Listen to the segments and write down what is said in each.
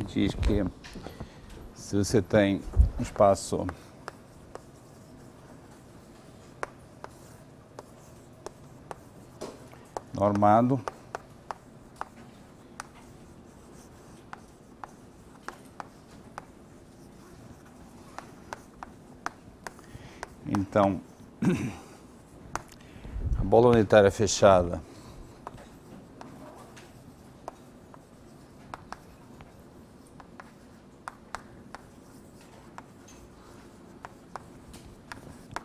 diz que se você tem um espaço normado, então a bola unitária fechada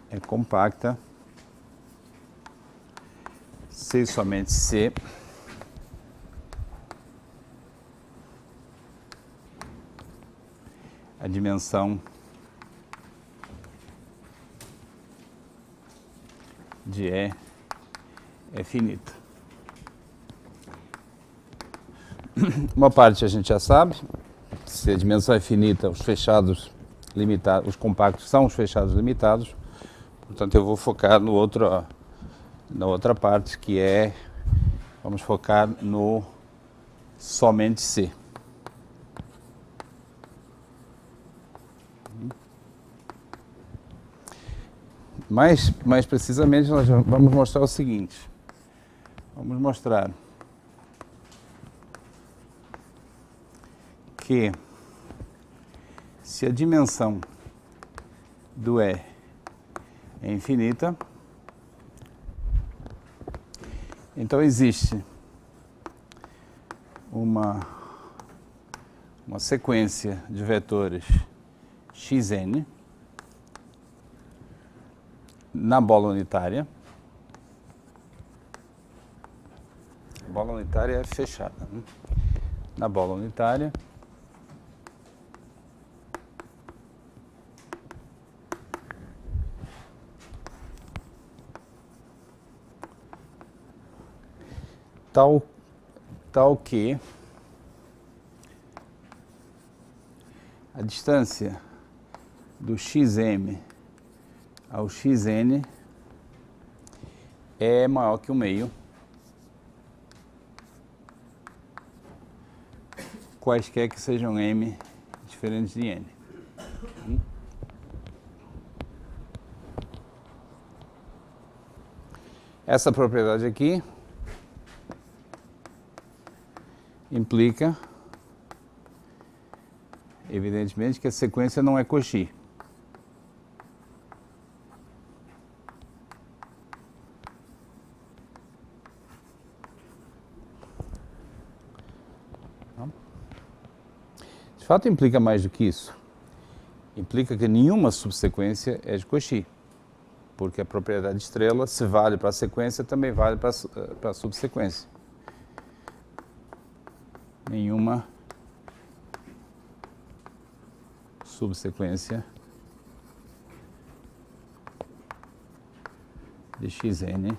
é compacta se e somente se a dimensão de E é finita. Uma parte a gente já sabe, se a dimensão é finita, os fechados limitados, os compactos são os fechados limitados. Portanto, eu vou focar no na outra parte, que é, vamos focar no somente C. Mais precisamente, nós vamos mostrar o seguinte. Vamos mostrar que se a dimensão do E é infinita, então existe uma sequência de vetores xn na bola unitária. A bola unitária é fechada, né? Na bola unitária tal que a distância do xm ao xn é maior que o meio, quaisquer que sejam m diferentes de n. Essa propriedade aqui implica, evidentemente, que a sequência não é Cauchy. De fato, implica mais do que isso. Implica que nenhuma subsequência é de Cauchy, porque a propriedade de estrela, se vale para a sequência, também vale para a subsequência. Nenhuma subsequência de xn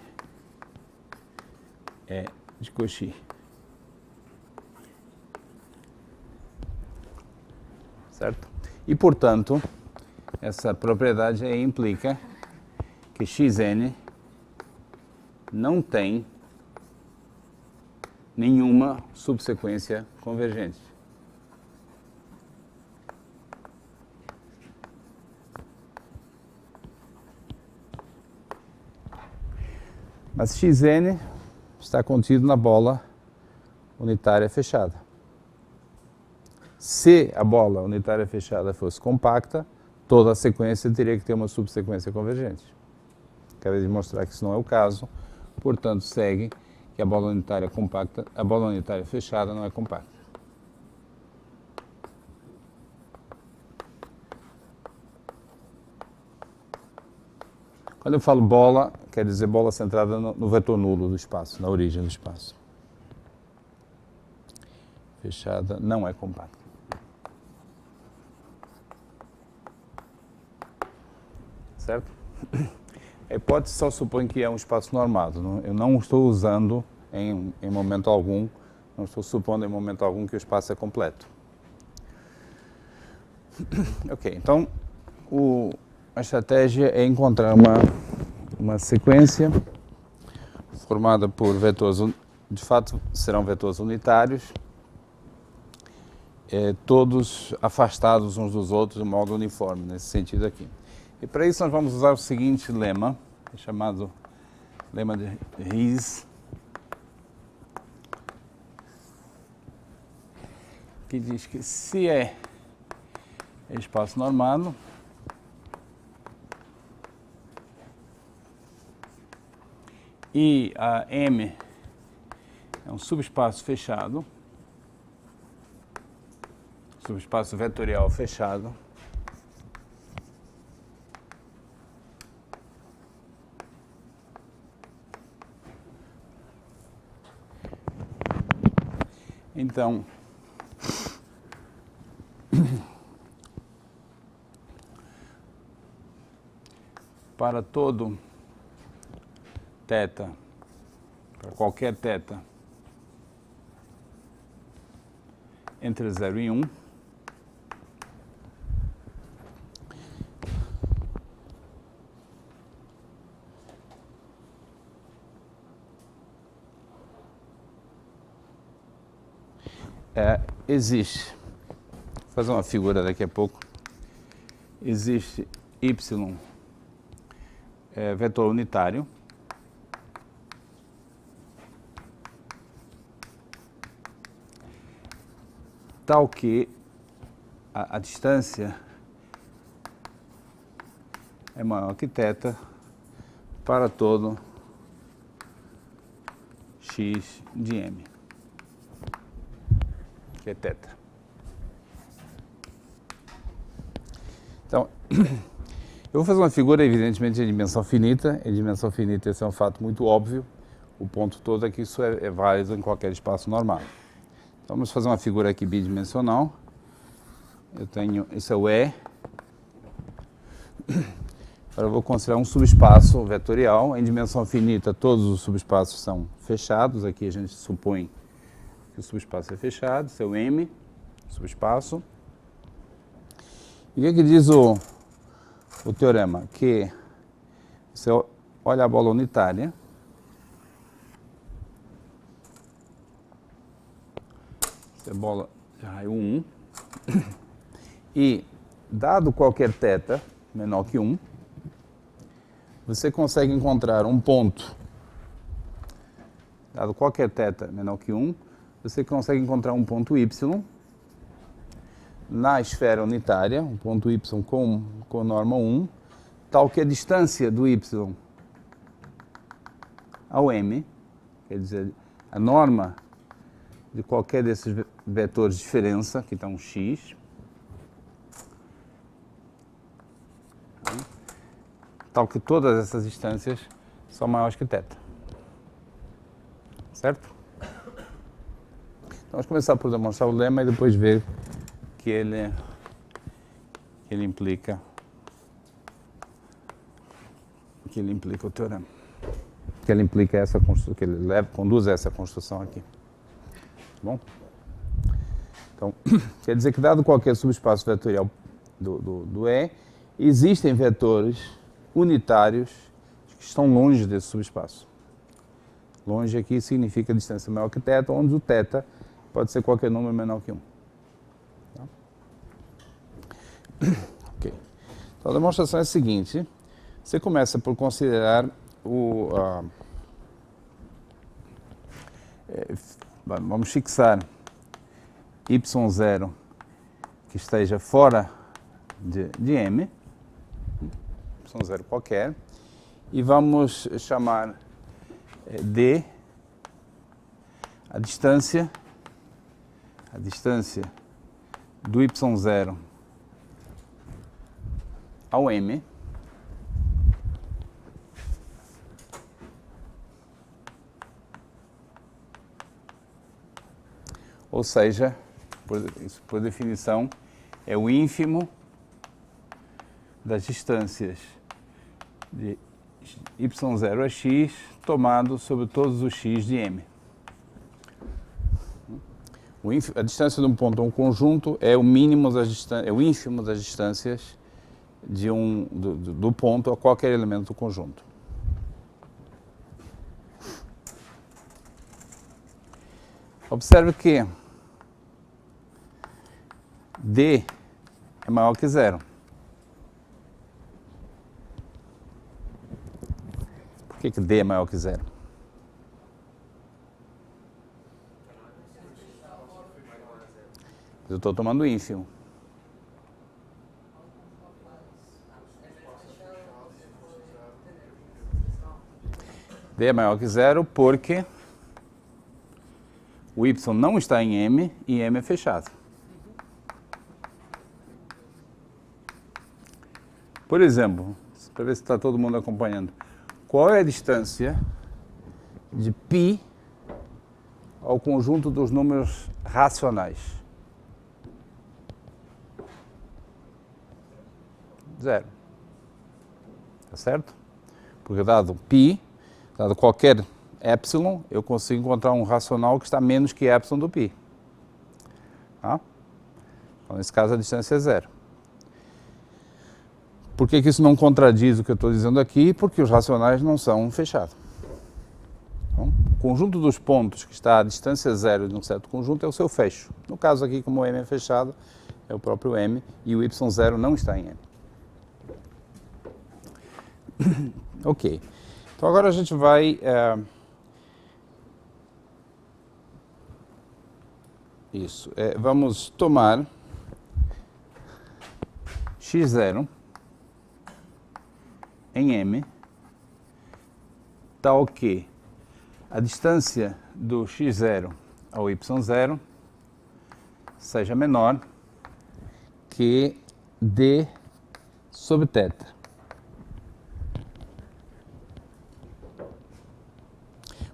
é de Cauchy. Certo? E, portanto, essa propriedade aí implica que xn não tem nenhuma subsequência convergente. Mas xn está contido na bola unitária fechada. Se a bola unitária fechada fosse compacta, toda a sequência teria que ter uma subsequência convergente. Quero demonstrar que isso não é o caso, portanto, segue que a bola unitária compacta, a bola unitária fechada não é compacta. Quando eu falo bola, quer dizer bola centrada no vetor nulo do espaço, na origem do espaço. Fechada não é compacta. Certo? A hipótese só supõe que é um espaço normado. Eu não estou usando em momento algum, não estou supondo em momento algum que o espaço é completo. Ok, então a estratégia é encontrar uma sequência formada por vetores, de fato serão vetores unitários, todos afastados uns dos outros de modo uniforme, nesse sentido aqui. E para isso nós vamos usar o seguinte lema, chamado lema de Ries, que diz que se é espaço normado, e a M é um subespaço fechado, subespaço vetorial fechado, então para todo θ, para qualquer θ entre 0 e 1, existe, vou fazer uma figura daqui a pouco, existe y vetor unitário, tal que a distância é maior que θ para todo x de m, que é θ. Então, eu vou fazer uma figura, evidentemente, de dimensão finita. Em dimensão finita, esse é um fato muito óbvio. O ponto todo é que isso é válido em qualquer espaço normal. Então, vamos fazer uma figura aqui bidimensional. Eu tenho, isso é o E. Agora eu vou considerar um subespaço vetorial. Em dimensão finita, todos os subespaços são fechados. Aqui a gente supõe que o subespaço é fechado. Isso é o M, subespaço. E o que diz o teorema? Que você olha a bola unitária, essa é a bola de raio 1, e dado qualquer θ menor que 1, você consegue encontrar um ponto, dado qualquer θ menor que 1, você consegue encontrar um ponto y na esfera unitária, um ponto y com norma 1, tal que a distância do y ao m, quer dizer, a norma de qualquer desses vetores de diferença, que está um x, tal que todas essas distâncias são maiores que θ. Certo? Então, vamos começar por demonstrar o lema e depois ver que ele implica o teorema, que ele implica essa construção, que ele conduz a essa construção aqui. Tá bom? Então, quer dizer que dado qualquer subespaço vetorial do E, existem vetores unitários que estão longe desse subespaço. Longe aqui significa distância maior que θ, onde o θ pode ser qualquer número menor que 1. Tá? Ok. Então a demonstração é a seguinte: você começa por considerar vamos fixar y0 que esteja fora de M, y0 qualquer, e vamos chamar D a distância do y0 ao M, ou seja, por definição, é o ínfimo das distâncias de y0 a x tomado sobre todos os x de M. A distância de um ponto a um conjunto é o mínimo é o ínfimo das distâncias do ponto a qualquer elemento do conjunto. Observe que D é maior que zero. Por que D é maior que zero? Eu estou tomando ínfimo. D é maior que zero porque o Y não está em M e M é fechado. Por exemplo, para ver se está todo mundo acompanhando, qual é a distância de π ao conjunto dos números racionais? Zero. Tá certo? Porque dado π, dado qualquer epsilon, eu consigo encontrar um racional que está menos que epsilon do π. Tá? Então, nesse caso, a distância é zero. Por que isso não contradiz o que eu estou dizendo aqui? Porque os racionais não são fechados. Então, o conjunto dos pontos que está à distância zero de um certo conjunto é o seu fecho. No caso aqui, como o M é fechado, é o próprio M e o Y0 não está em M. Ok. Então agora a gente vai... vamos tomar x0 em M, tal que a distância do x0 ao y0 seja menor que d sobre θ.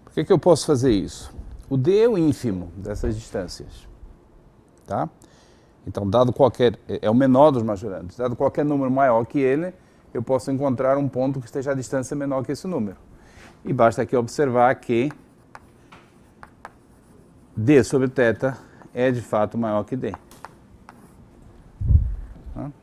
Por que eu posso fazer isso? O d é o ínfimo dessas distâncias. Tá? Então, dado qualquer... é o menor dos majorantes. Dado qualquer número maior que ele, eu posso encontrar um ponto que esteja a distância menor que esse número. E basta aqui observar que d sobre θ é de fato maior que d.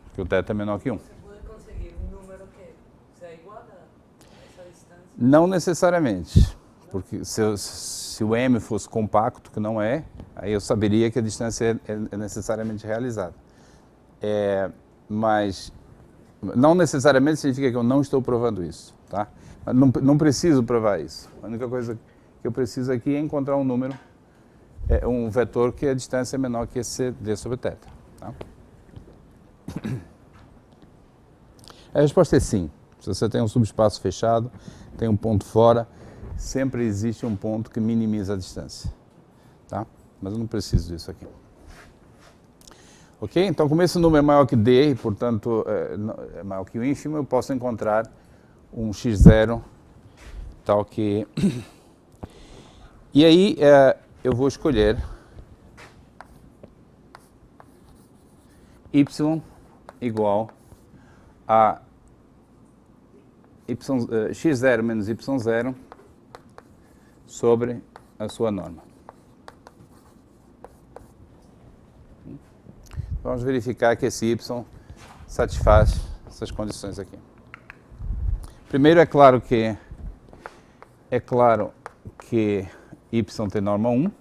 Porque o θ é menor que 1. Você pode conseguir um número que seja igual a essa distância? Não necessariamente. Porque se o m fosse compacto, que não é, aí eu saberia que a distância é necessariamente realizada. Mas não necessariamente significa que eu não estou provando isso. Tá? Não preciso provar isso. A única coisa que eu preciso aqui é encontrar um número, um vetor que a distância é menor que esse d sobre θ. Tá? A resposta é sim. Se você tem um subespaço fechado, tem um ponto fora, sempre existe um ponto que minimiza a distância. Tá? Mas eu não preciso disso aqui. Ok? Então, como esse número é maior que d, e portanto é maior que o ínfimo, eu posso encontrar um x0 tal que... E aí eu vou escolher y igual a x0 menos y0 sobre a sua norma. Vamos verificar que esse y satisfaz essas condições aqui. Primeiro, é claro que y tem norma 1.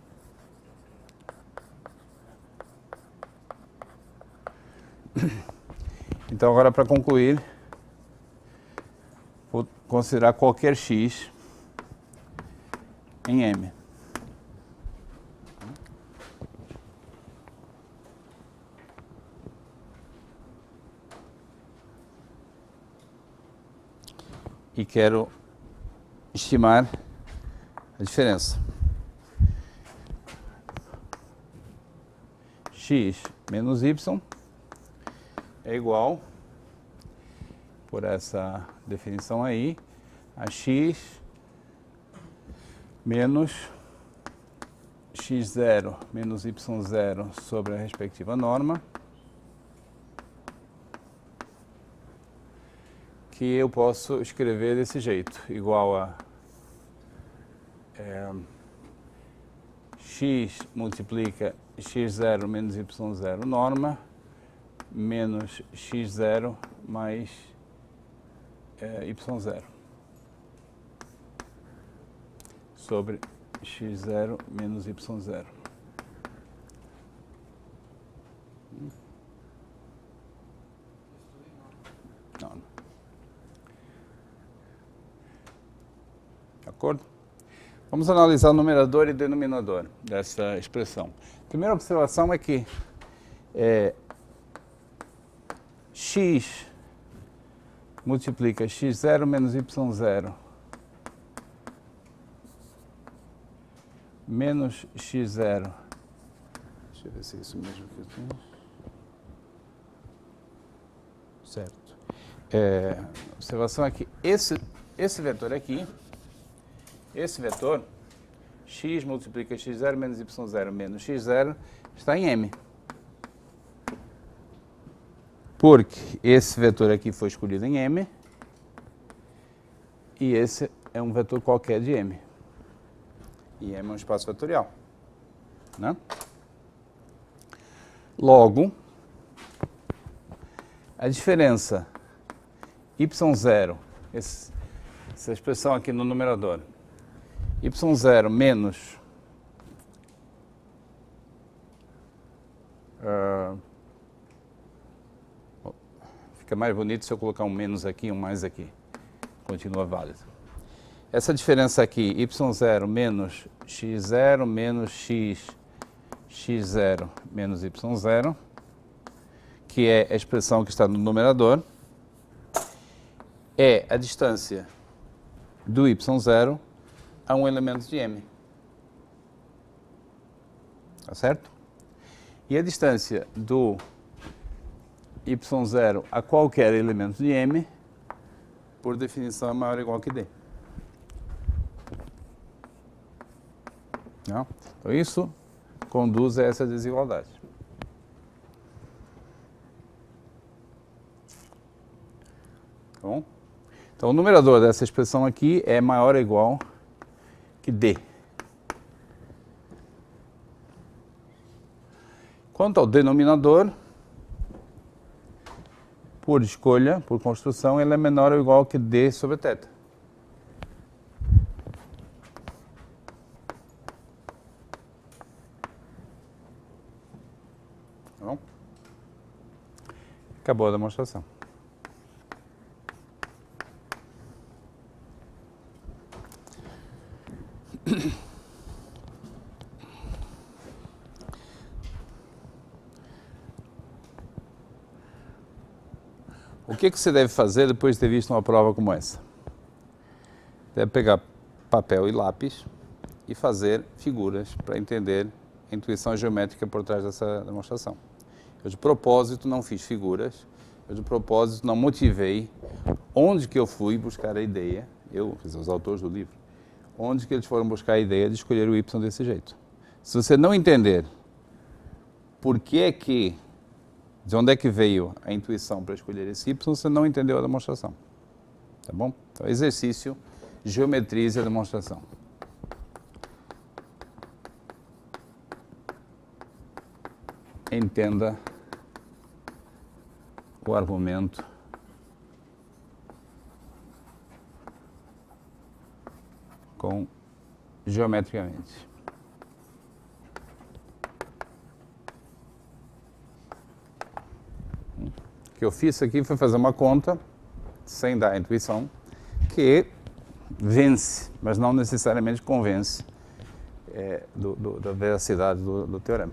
Então, agora, para concluir, vou considerar qualquer x em M. E quero estimar a diferença. X menos y é igual, por essa definição aí, a x menos x0 menos y0 sobre a respectiva norma, que eu posso escrever desse jeito, igual a x multiplica x0 menos y0 norma, menos x0 mais y0 sobre x0 menos y0. acordo? Vamos analisar o numerador e denominador dessa expressão. A primeira observação é que x multiplica x0 menos y0 menos x0. Deixa eu ver se é isso mesmo que eu tenho. Certo. A observação é que esse vetor aqui, esse vetor, x multiplica x0 menos y0 menos x0, está em M. Porque esse vetor aqui foi escolhido em M e esse é um vetor qualquer de M. E M é um espaço vetorial, né? Logo, a diferença y0, essa expressão aqui no numerador, y0 menos fica mais bonito se eu colocar um menos aqui e um mais aqui. Continua válido. Essa diferença aqui, y0 menos x0 menos x0 menos y0, que é a expressão que está no numerador, é a distância do y0 a um elemento de M. Tá certo? E a distância do y0 a qualquer elemento de M, por definição, é maior ou igual que D. Não? Então, isso conduz a essa desigualdade. Tá bom? Então, o numerador dessa expressão aqui é maior ou igual que D. Quanto ao denominador, por escolha, por construção, ele é menor ou igual que D sobre θ. Tá bom? Acabou a demonstração. O que você deve fazer depois de ter visto uma prova como essa? Deve pegar papel e lápis e fazer figuras para entender a intuição geométrica por trás dessa demonstração. Eu, de propósito, não fiz figuras, eu, de propósito, não motivei onde que eu fui buscar a ideia, os autores do livro, onde que eles foram buscar a ideia de escolher o y desse jeito. Se você não entender por que de onde é que veio a intuição para escolher esse y, você não entendeu a demonstração. Tá bom? Então, exercício, geometrize a demonstração. Entenda o argumento geometricamente. O que eu fiz aqui foi fazer uma conta, sem dar a intuição, que vence, mas não necessariamente convence da veracidade do teorema.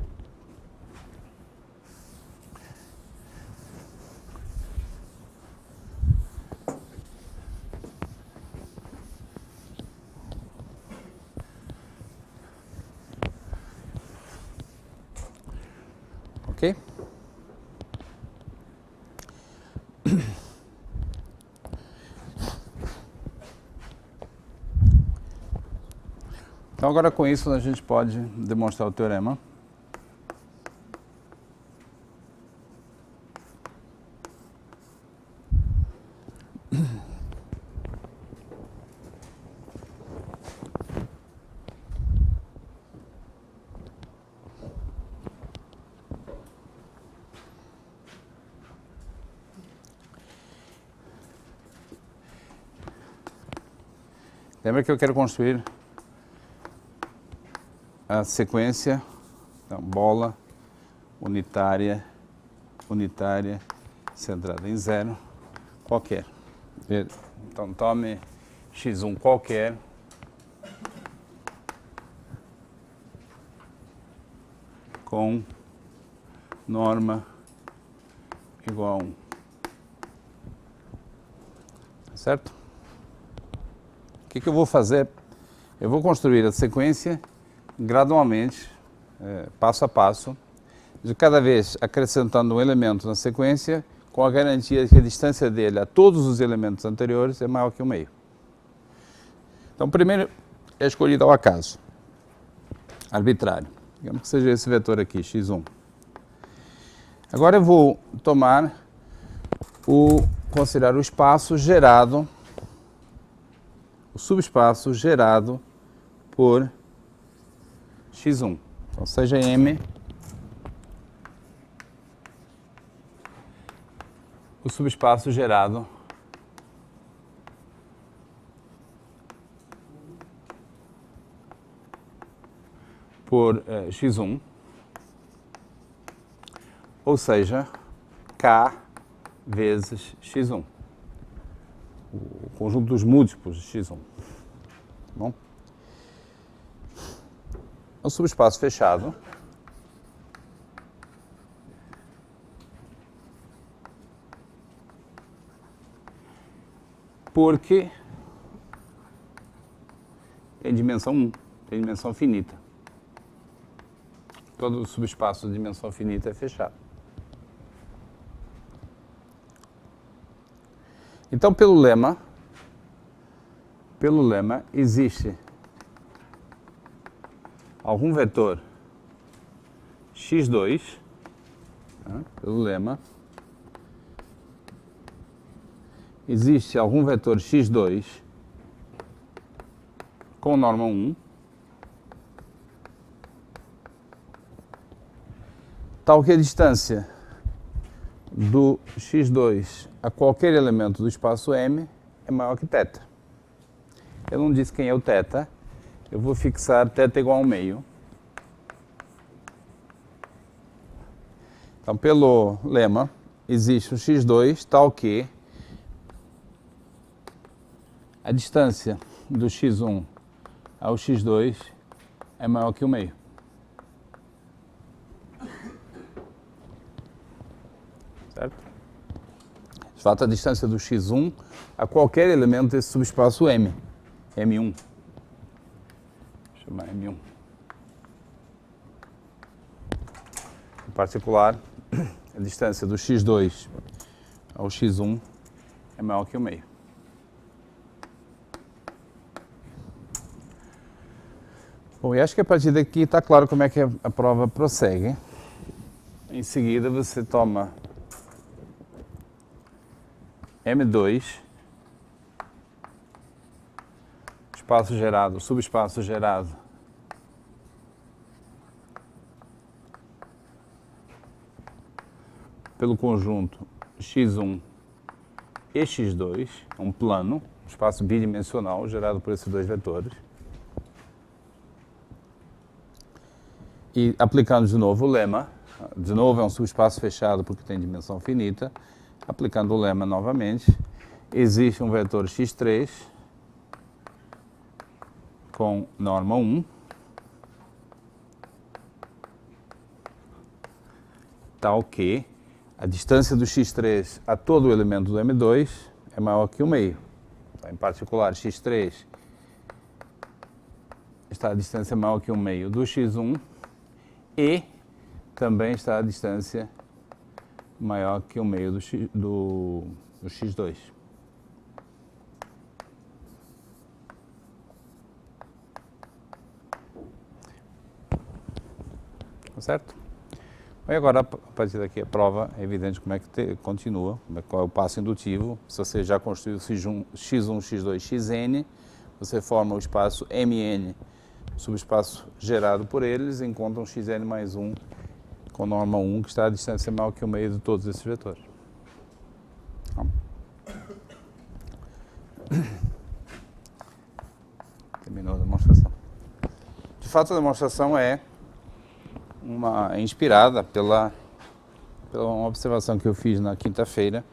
Ok? Então, agora com isso, a gente pode demonstrar o teorema. Lembra que eu quero construir a sequência, então, bola, unitária, centrada em zero, qualquer. Então, tome x1 qualquer com norma igual a 1. Certo? O que eu vou fazer? Eu vou construir a sequência gradualmente, passo a passo, de cada vez acrescentando um elemento na sequência, com a garantia de que a distância dele a todos os elementos anteriores é maior que o meio. Então, primeiro é escolhido ao acaso, arbitrário. Digamos que seja esse vetor aqui, x1. Agora eu vou considerar o espaço gerado, o subespaço gerado por x1. Então, seja M o subespaço gerado por x1, ou seja, K vezes x1, o conjunto dos múltiplos de x1. Bom? É um subespaço fechado porque tem dimensão 1, tem dimensão finita. Todo subespaço de dimensão finita é fechado. Então, pelo lema, existe algum vetor x2, pelo lema, existe algum vetor x2 com norma 1, tal que a distância do x2 a qualquer elemento do espaço M é maior que θ. Eu não disse quem é o θ, eu vou fixar θ igual ao meio. Então, pelo lema, existe um x2 tal que a distância do x1 ao x2 é maior que o meio. Certo? De fato, a distância do x1 a qualquer elemento desse subespaço M, M1. Vou chamar M1. Em particular, a distância do x2 ao x1 é maior que o meio. Bom, e acho que a partir daqui está claro como é que a prova prossegue. Em seguida, você toma M2, espaço gerado, subespaço gerado pelo conjunto x1 e x2, é um plano, espaço bidimensional gerado por esses dois vetores. E aplicando de novo o lema, de novo é um subespaço fechado porque tem dimensão finita, aplicando o lema novamente, existe um vetor x3 com norma 1, tal que a distância do x3 a todo o elemento do M2 é maior que o meio. Então, em particular, x3 está a distância maior que o meio do x1 e também está a distância maior que o meio do x2. Certo? E agora, a partir daqui, a prova é evidente como é que continua, qual é o passo indutivo. Se você já construiu x1, x2, xn, você forma o espaço Mn, subespaço gerado por eles, encontra um xn mais 1 com norma 1, que está a distância maior que o meio de todos esses vetores. Terminou a demonstração. De fato, a demonstração é inspirada pela uma observação que eu fiz na quinta-feira.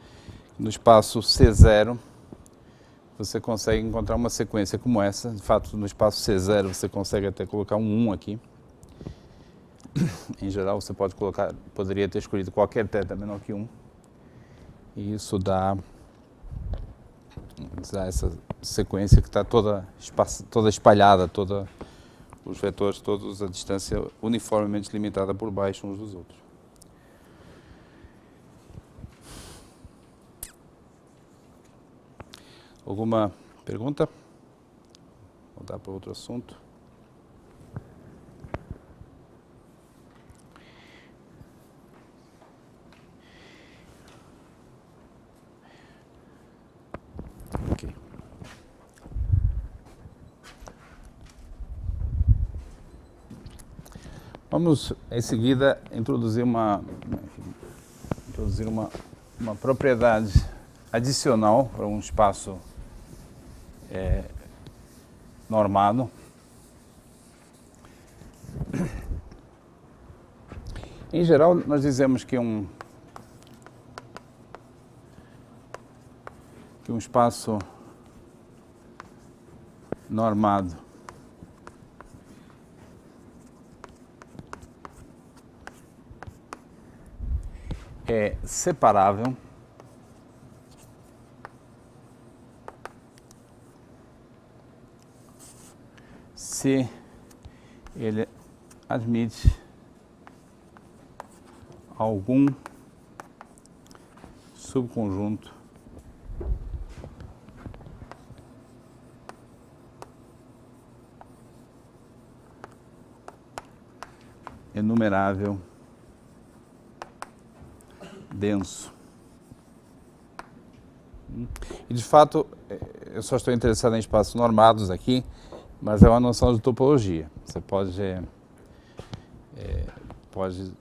No espaço C0, você consegue encontrar uma sequência como essa. De fato, no espaço C0, você consegue até colocar um 1 aqui. Em geral, você poderia ter escolhido qualquer θ menor que 1. E isso dá essa sequência que está toda espalhada, os vetores, todos a distância uniformemente limitada por baixo uns dos outros. Alguma pergunta? Vou dar para outro assunto. Ok. Vamos, em seguida, introduzir uma propriedade adicional para um espaço normado. Em geral, nós dizemos que um espaço normado é separável se ele admite algum subconjunto enumerável denso. E de fato, eu só estou interessado em espaços normados aqui, mas é uma noção de topologia. Você pode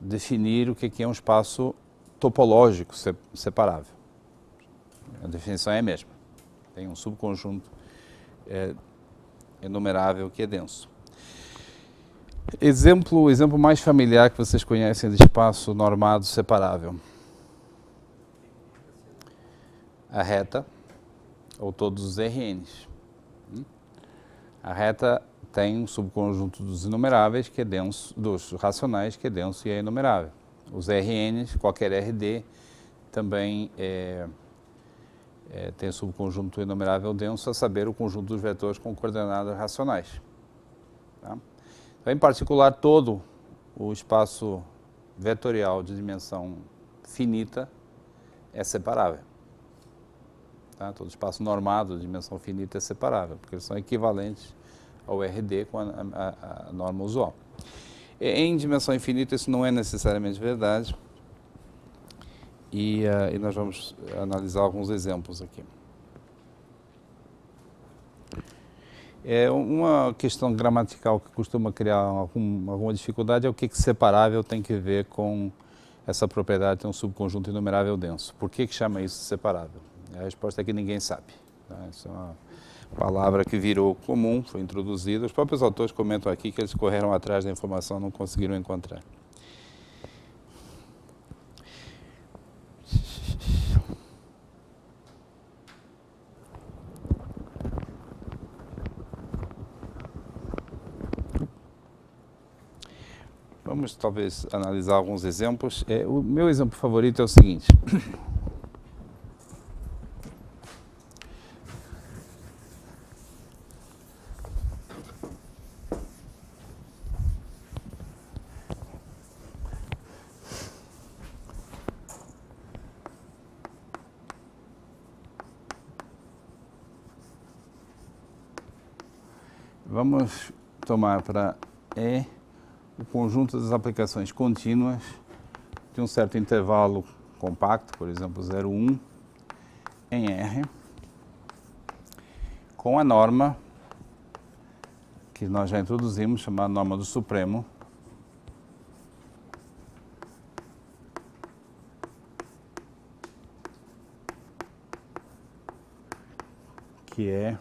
definir o que é um espaço topológico separável. A definição é a mesma. Tem um subconjunto enumerável que é denso. O exemplo mais familiar que vocês conhecem de espaço normado separável. A reta, ou todos os RNs. A reta tem um subconjunto dos inumeráveis, que é denso, dos racionais, que é denso e é inumerável. Os RNs, qualquer RD, também tem subconjunto enumerável denso, a saber, o conjunto dos vetores com coordenadas racionais. Tá? Então, em particular, todo o espaço vetorial de dimensão finita é separável. Tá? Todo espaço normado de dimensão finita é separável, porque eles são equivalentes ao RD com a norma usual. Em dimensão infinita isso não é necessariamente verdade, e nós vamos analisar alguns exemplos aqui. Uma questão gramatical que costuma criar alguma dificuldade é o que separável tem que ver com essa propriedade de ter um subconjunto enumerável denso. Por que chama isso separável? A resposta é que ninguém sabe. Tá? Isso é uma palavra que virou comum, foi introduzida. Os próprios autores comentam aqui que eles correram atrás da informação e não conseguiram encontrar. Vamos talvez analisar alguns exemplos. O meu exemplo favorito é o seguinte. Vamos tomar para E o conjunto das aplicações contínuas de um certo intervalo compacto, por exemplo, 0,1, em R, com a norma que nós já introduzimos, chamada norma do supremo, que é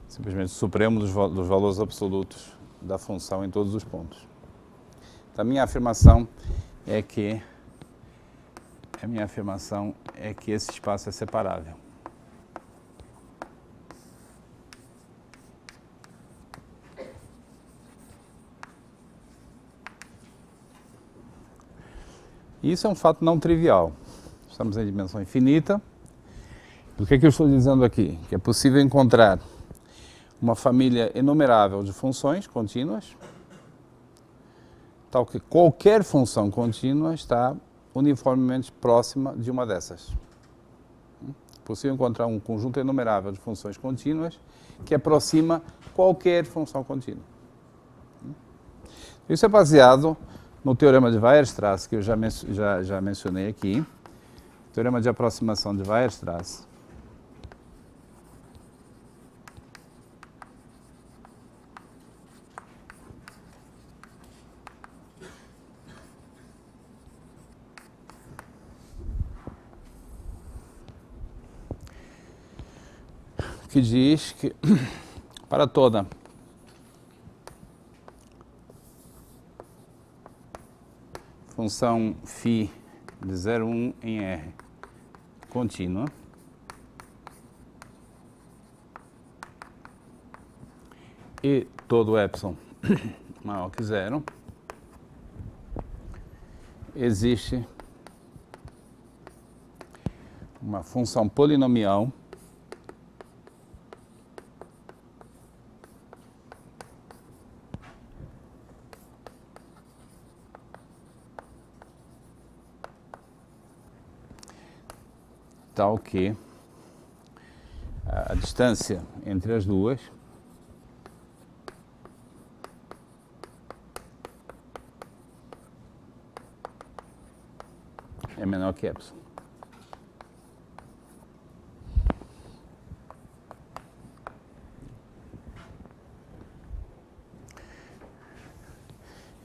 simplesmente o supremo dos valores absolutos da função em todos os pontos. Então, a minha afirmação é que esse espaço é separável. E isso é um fato não trivial. Estamos em dimensão infinita. O que é que eu estou dizendo aqui? Que é possível encontrar uma família inumerável de funções contínuas, tal que qualquer função contínua está uniformemente próxima de uma dessas. É possível encontrar um conjunto inumerável de funções contínuas que aproxima qualquer função contínua. Isso é baseado no teorema de Weierstrass, que eu já mencionei aqui, teorema de aproximação de Weierstrass. Que diz que para toda função φ de 0,1 em R contínua, e todo epsilon maior que zero, existe uma função polinomial tal que a distância entre as duas é menor que epsilon.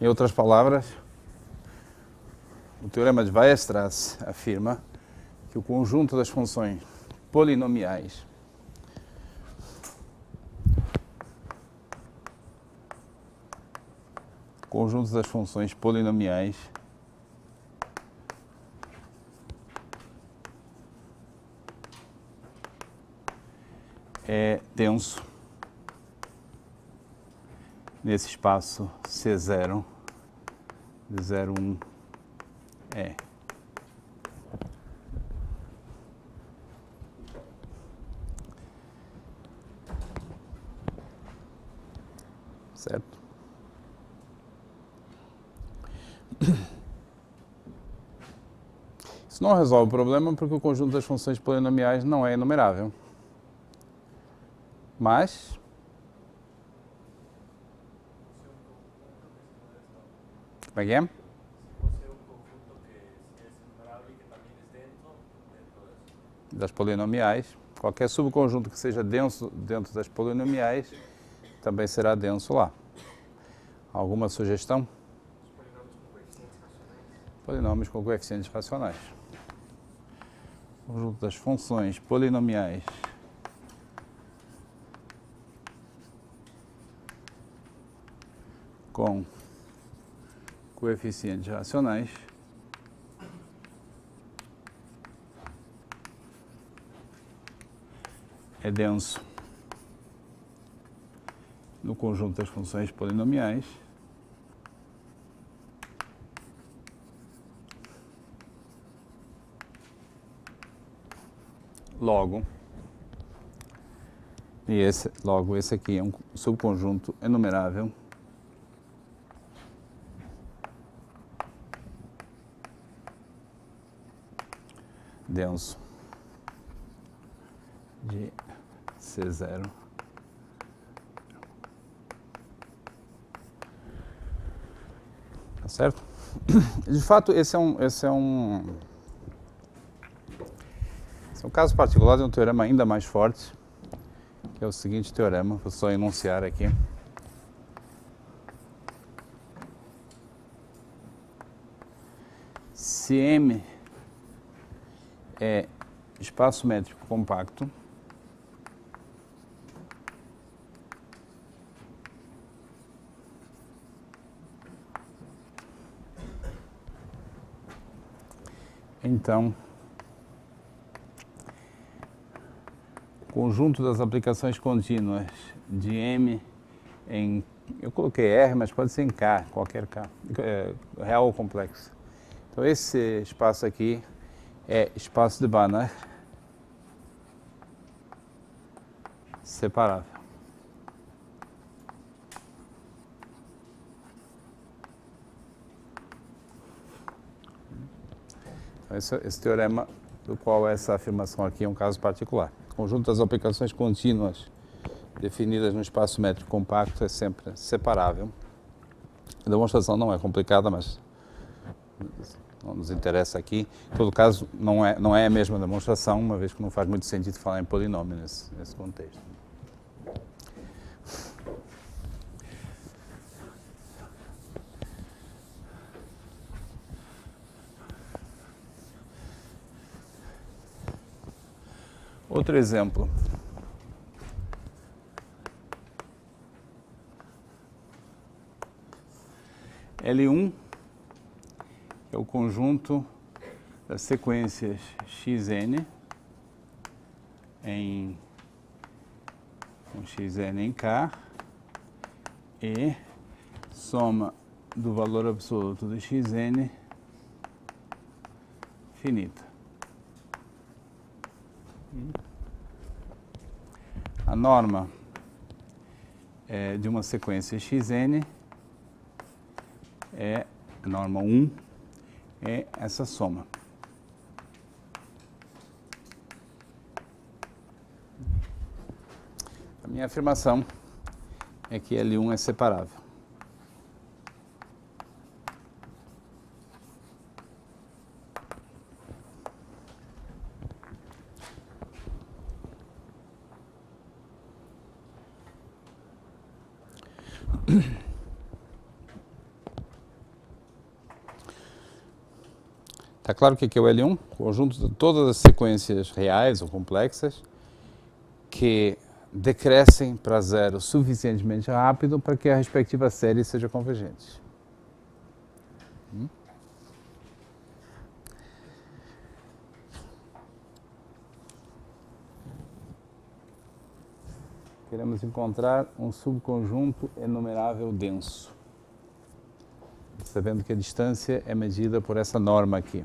Em outras palavras, o teorema de Weierstrass afirma que o conjunto das funções polinomiais é denso nesse espaço C0 de 0,1 E. Certo? Isso não resolve o problema porque o conjunto das funções polinomiais não é enumerável. Mas como é que é? Posee un conjunto que sí es enumerable y que también es dentro de eso. Das polinomiais. Qualquer subconjunto que seja denso dentro das polinomiais também será denso lá. Alguma sugestão? Polinômios com coeficientes racionais. Conjunto das funções polinomiais com coeficientes racionais é denso no conjunto das funções polinomiais logo, esse aqui é um subconjunto enumerável denso de C0 tá certo? De fato, esse é um caso particular de um teorema ainda mais forte, que é o seguinte teorema, vou só enunciar aqui. Se M é espaço métrico compacto, então o conjunto das aplicações contínuas de M eu coloquei R, mas pode ser em K, qualquer K, real ou complexo. Então esse espaço aqui é espaço de Banach separável. Então, esse teorema do qual essa afirmação aqui é um caso particular. O conjunto das aplicações contínuas definidas no espaço métrico compacto é sempre separável. A demonstração não é complicada, mas não nos interessa aqui. Em todo caso, não é a mesma demonstração, uma vez que não faz muito sentido falar em polinômio nesse contexto. Outro exemplo. L1 é o conjunto das sequências xn em xn em K e soma do valor absoluto de xn finita. A norma de uma sequência xn é a norma 1, é essa soma. A minha afirmação é que L1 é separável. Está claro o que é o L1? Conjunto de todas as sequências reais ou complexas que decrescem para zero suficientemente rápido para que a respectiva série seja convergente. Queremos encontrar um subconjunto enumerável denso, sabendo que a distância é medida por essa norma aqui.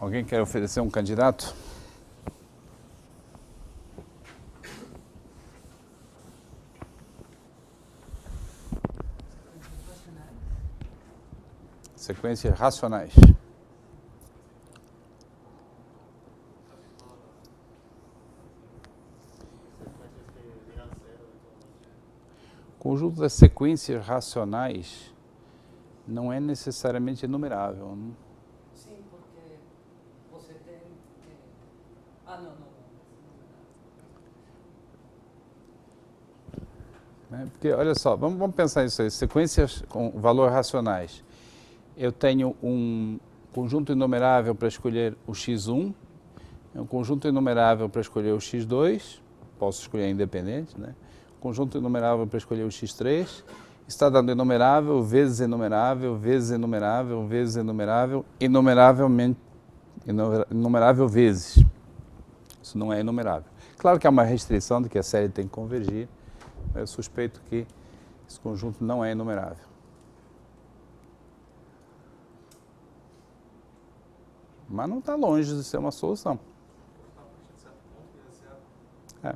Alguém quer oferecer um candidato? Sequências racionais. O conjunto das sequências racionais não é necessariamente enumerável. Não? Sim, porque você tem... não. Porque, olha só, vamos pensar nisso aí. Sequências com valor racionais. Eu tenho um conjunto enumerável para escolher o x1, um conjunto enumerável para escolher o x2, posso escolher independente, né? Conjunto enumerável para escolher o x3, está dando enumerável, vezes enumerável, vezes enumerável, vezes enumerável, inumerável vezes. Isso não é enumerável. Claro que há uma restrição de que a série tem que convergir, mas eu suspeito que esse conjunto não é enumerável. Mas não está longe de ser uma solução. É.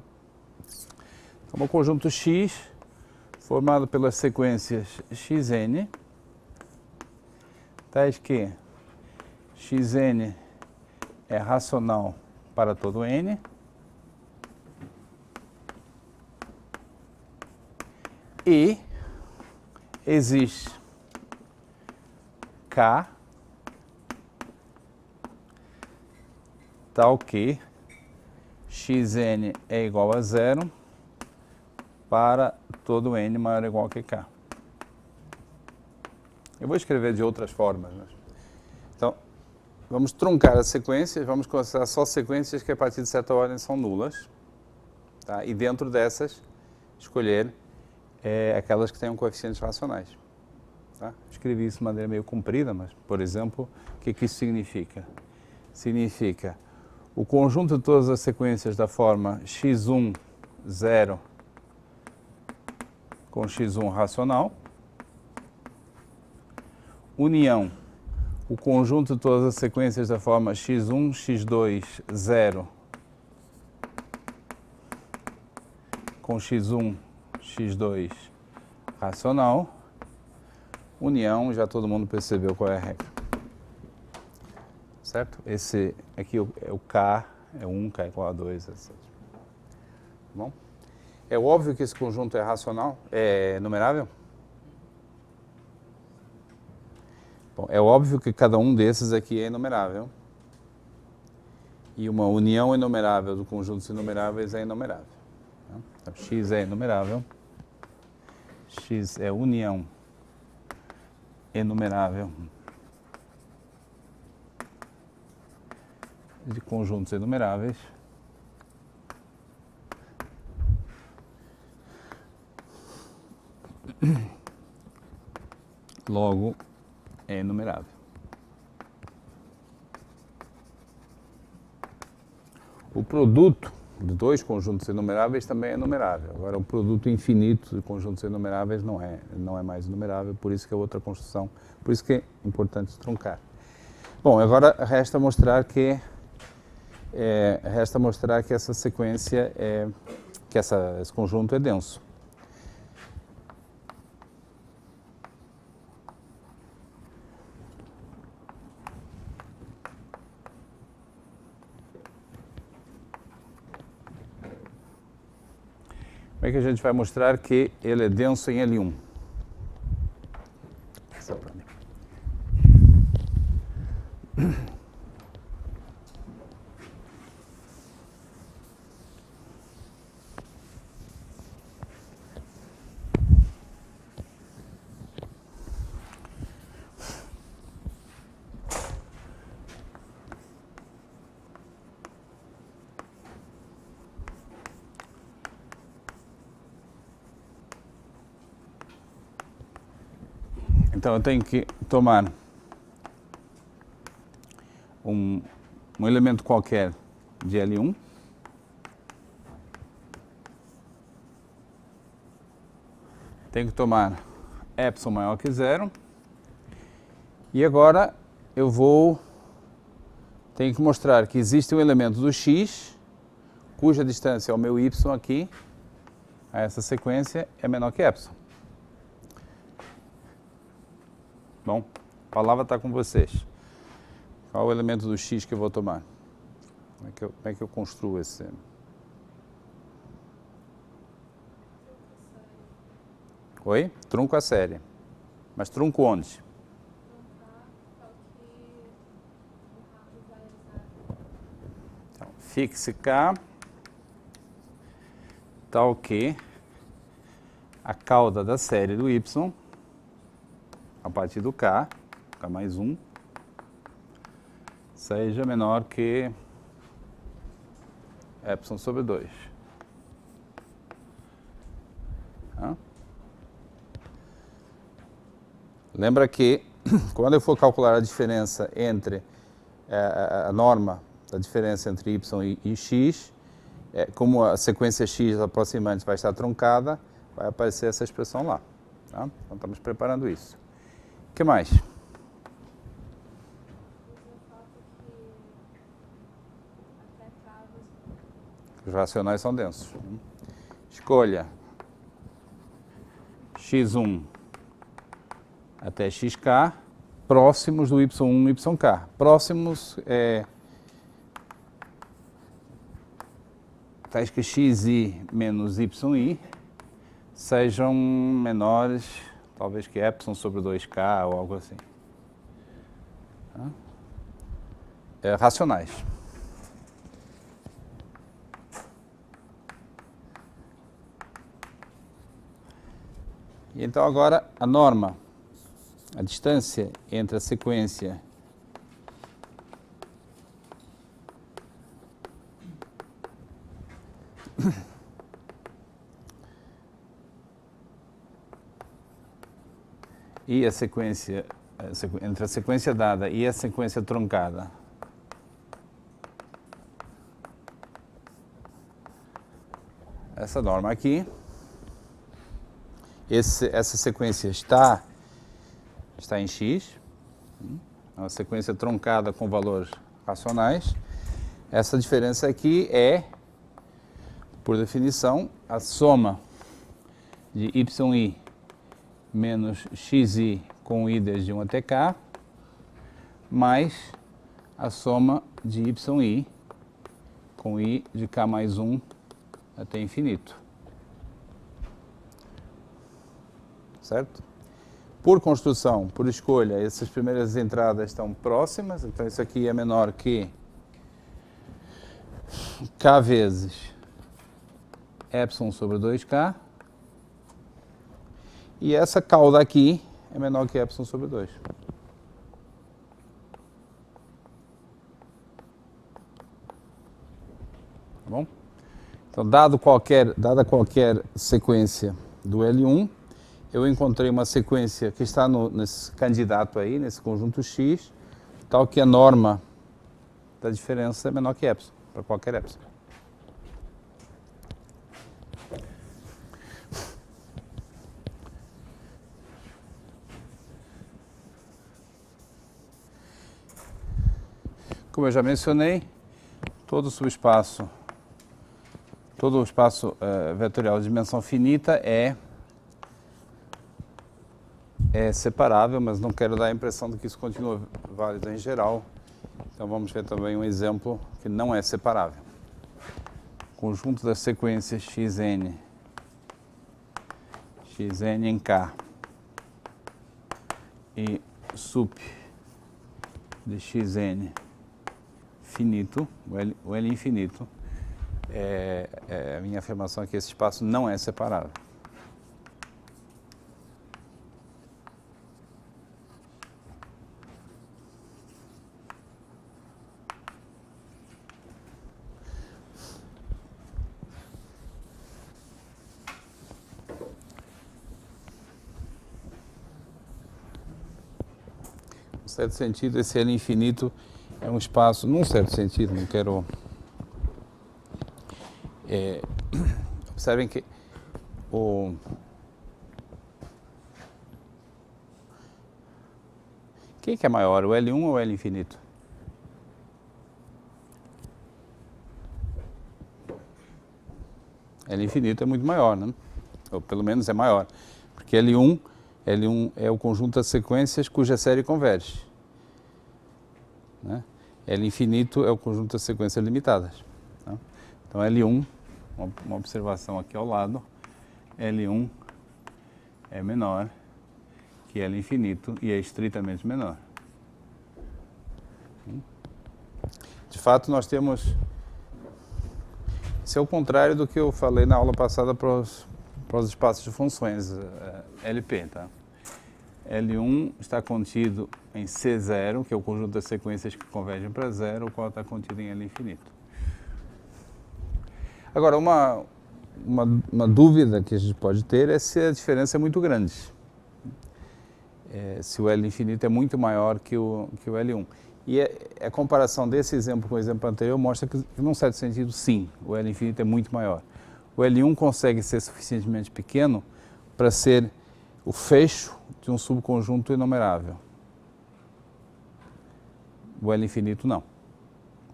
Então, o conjunto X, formado pelas sequências xn, tais que xn é racional para todo n, e existe K tal que xn é igual a zero para todo n maior ou igual que k. Eu vou escrever de outras formas, né? Então, vamos truncar as sequências, vamos considerar só sequências que a partir de certa ordem são nulas, tá? E dentro dessas, escolher aquelas que tenham coeficientes racionais. Tá? Escrevi isso de maneira meio comprida, mas, por exemplo, o que isso significa? Significa o conjunto de todas as sequências da forma x1, 0 com x1 racional, união, o conjunto de todas as sequências da forma x1, x2, 0 com x1, x2 racional, união, já todo mundo percebeu qual é a regra. Certo? Esse aqui é o K, é 1, K igual a 2, etc. Bom? É óbvio que esse conjunto é racional, é numerável? Bom, é óbvio que cada um desses aqui é inumerável. E uma união inumerável do conjunto dos inumeráveis é inumerável. Então, x é inumerável. X é união enumerável de conjuntos enumeráveis. Logo, é enumerável. O produto de dois conjuntos enumeráveis também é enumerável. Agora, o produto infinito de conjuntos enumeráveis não é mais enumerável, por isso que é outra construção, por isso que é importante truncar. Bom, agora resta mostrar que essa sequência esse conjunto é denso. Como é que a gente vai mostrar que ele é denso em L1? Só para mim. Então eu tenho que tomar um elemento qualquer de L1, tenho que tomar epsilon maior que 0, e agora tenho que mostrar que existe um elemento do x, cuja distância ao meu y aqui, a essa sequência, é menor que epsilon. Bom, a palavra está com vocês. Qual é o elemento do x que eu vou tomar? Como é que eu construo esse? Oi? Trunco a série. Mas trunco onde? Então, fixe K, tal que a cauda da série do y, a partir do K mais 1, seja menor que epsilon sobre 2. Lembra que, quando eu for calcular a diferença entre a norma da diferença entre y e x, como a sequência x aproximante vai estar truncada, vai aparecer essa expressão lá. Tá? Então, estamos preparando isso. O que mais? Os racionais são densos. Escolha x1 até xk próximos do y1 e yk. Próximos tais que xi menos yi sejam menores, talvez que epsilon sobre 2k ou algo assim. Racionais. E então agora a norma, a distância entre a sequência e a sequência, entre a sequência dada e a sequência truncada essa norma aqui. Essa sequência está em x, é uma sequência truncada com valores racionais. Essa diferença aqui é, por definição, a soma de yi menos xi com i desde 1 até k, mais a soma de yi com i de k mais 1 até infinito. Certo? Por construção, por escolha, essas primeiras entradas estão próximas, então isso aqui é menor que k vezes epsilon sobre 2k, e essa cauda aqui é menor que epsilon sobre 2. Tá bom? Então, dada qualquer sequência do L1, eu encontrei uma sequência que está nesse candidato aí, nesse conjunto X, tal que a norma da diferença é menor que epsilon, para qualquer epsilon. Como eu já mencionei, todo o espaço vetorial de dimensão finita é separável, mas não quero dar a impressão de que isso continua válido em geral. Então vamos ver também um exemplo que não é separável. Conjunto das sequências xn em K e sup de xn finito, o L infinito, a minha afirmação é que esse espaço não é separável. Em certo sentido, esse L infinito é um espaço, num certo sentido, não quero... observem que quem que é maior, o L1 ou o L infinito? L infinito é muito maior, né? Ou pelo menos é maior, porque L1 é o conjunto das sequências cuja série converge, né? L infinito é o conjunto das sequências limitadas, tá? Então L1, uma observação aqui ao lado, L1 é menor que L infinito e é estritamente menor. De fato, nós temos... Isso é o contrário do que eu falei na aula passada para os espaços de funções, LP, tá? L1 está contido em C0, que é o conjunto das sequências que convergem para zero, o qual está contido em L infinito. Agora, uma dúvida que a gente pode ter é se a diferença é muito grande. Se o L infinito é muito maior que o L1. E a comparação desse exemplo com o exemplo anterior mostra que, num certo sentido, sim, o L infinito é muito maior. O L1 consegue ser suficientemente pequeno para ser o fecho de um subconjunto enumerável. O L infinito não.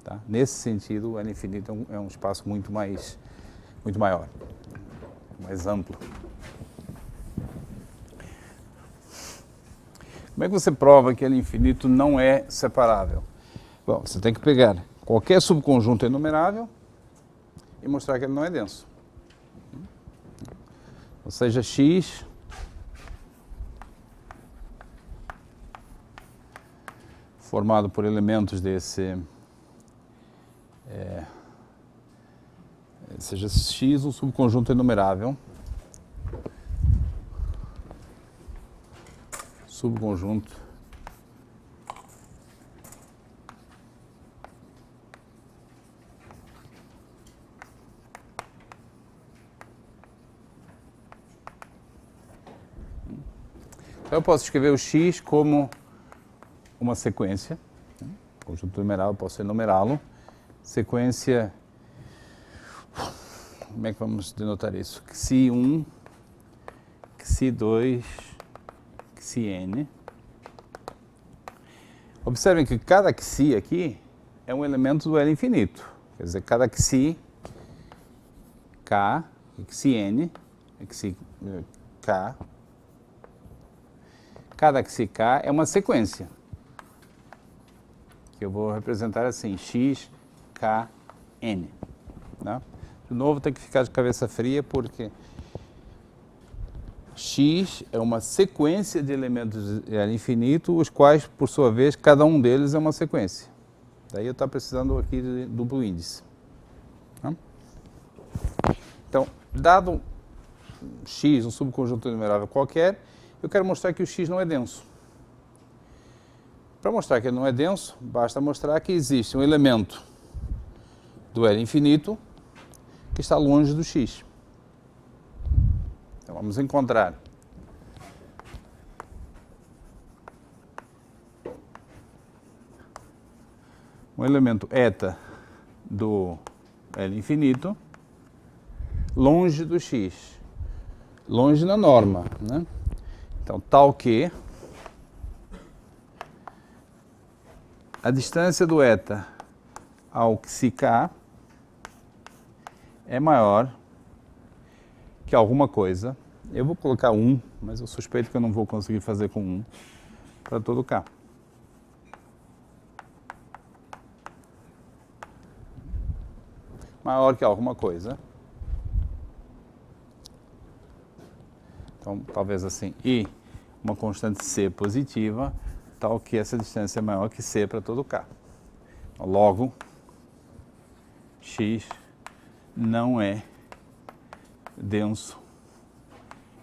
Tá? Nesse sentido, o L infinito é um espaço muito maior, mais amplo. Como é que você prova que L infinito não é separável? Bom, você tem que pegar qualquer subconjunto enumerável e mostrar que ele não é denso. Ou seja, X formado por elementos desse... seja X um subconjunto enumerável, subconjunto então eu posso escrever o X como uma sequência, conjunto numeral, eu posso enumerá-lo, sequência como é que vamos denotar isso? Xi1, Xi2, Xn. Observem que cada Xi aqui é um elemento do L infinito. Quer dizer, cada Xi, K, Xn, Xi, K, cada Xi K é uma sequência. Que eu vou representar assim, X, K, N. Né? De novo, tem que ficar de cabeça fria, porque X é uma sequência de elementos de L infinito, os quais, por sua vez, cada um deles é uma sequência. Daí eu estou precisando aqui de duplo índice. Tá? Então, dado X, um subconjunto enumerável qualquer, eu quero mostrar que o X não é denso. Para mostrar que ele não é denso, basta mostrar que existe um elemento do L infinito que está longe do X. Então vamos encontrar um elemento eta do L infinito longe do X, longe na norma, né? Então, tal que a distância do eta ao Xi K é maior que alguma coisa. Eu vou colocar 1, mas eu suspeito que eu não vou conseguir fazer com 1 para todo K. Maior que alguma coisa. Então, talvez assim, e uma constante C positiva, tal que essa distância é maior que C para todo K. Logo, X não é denso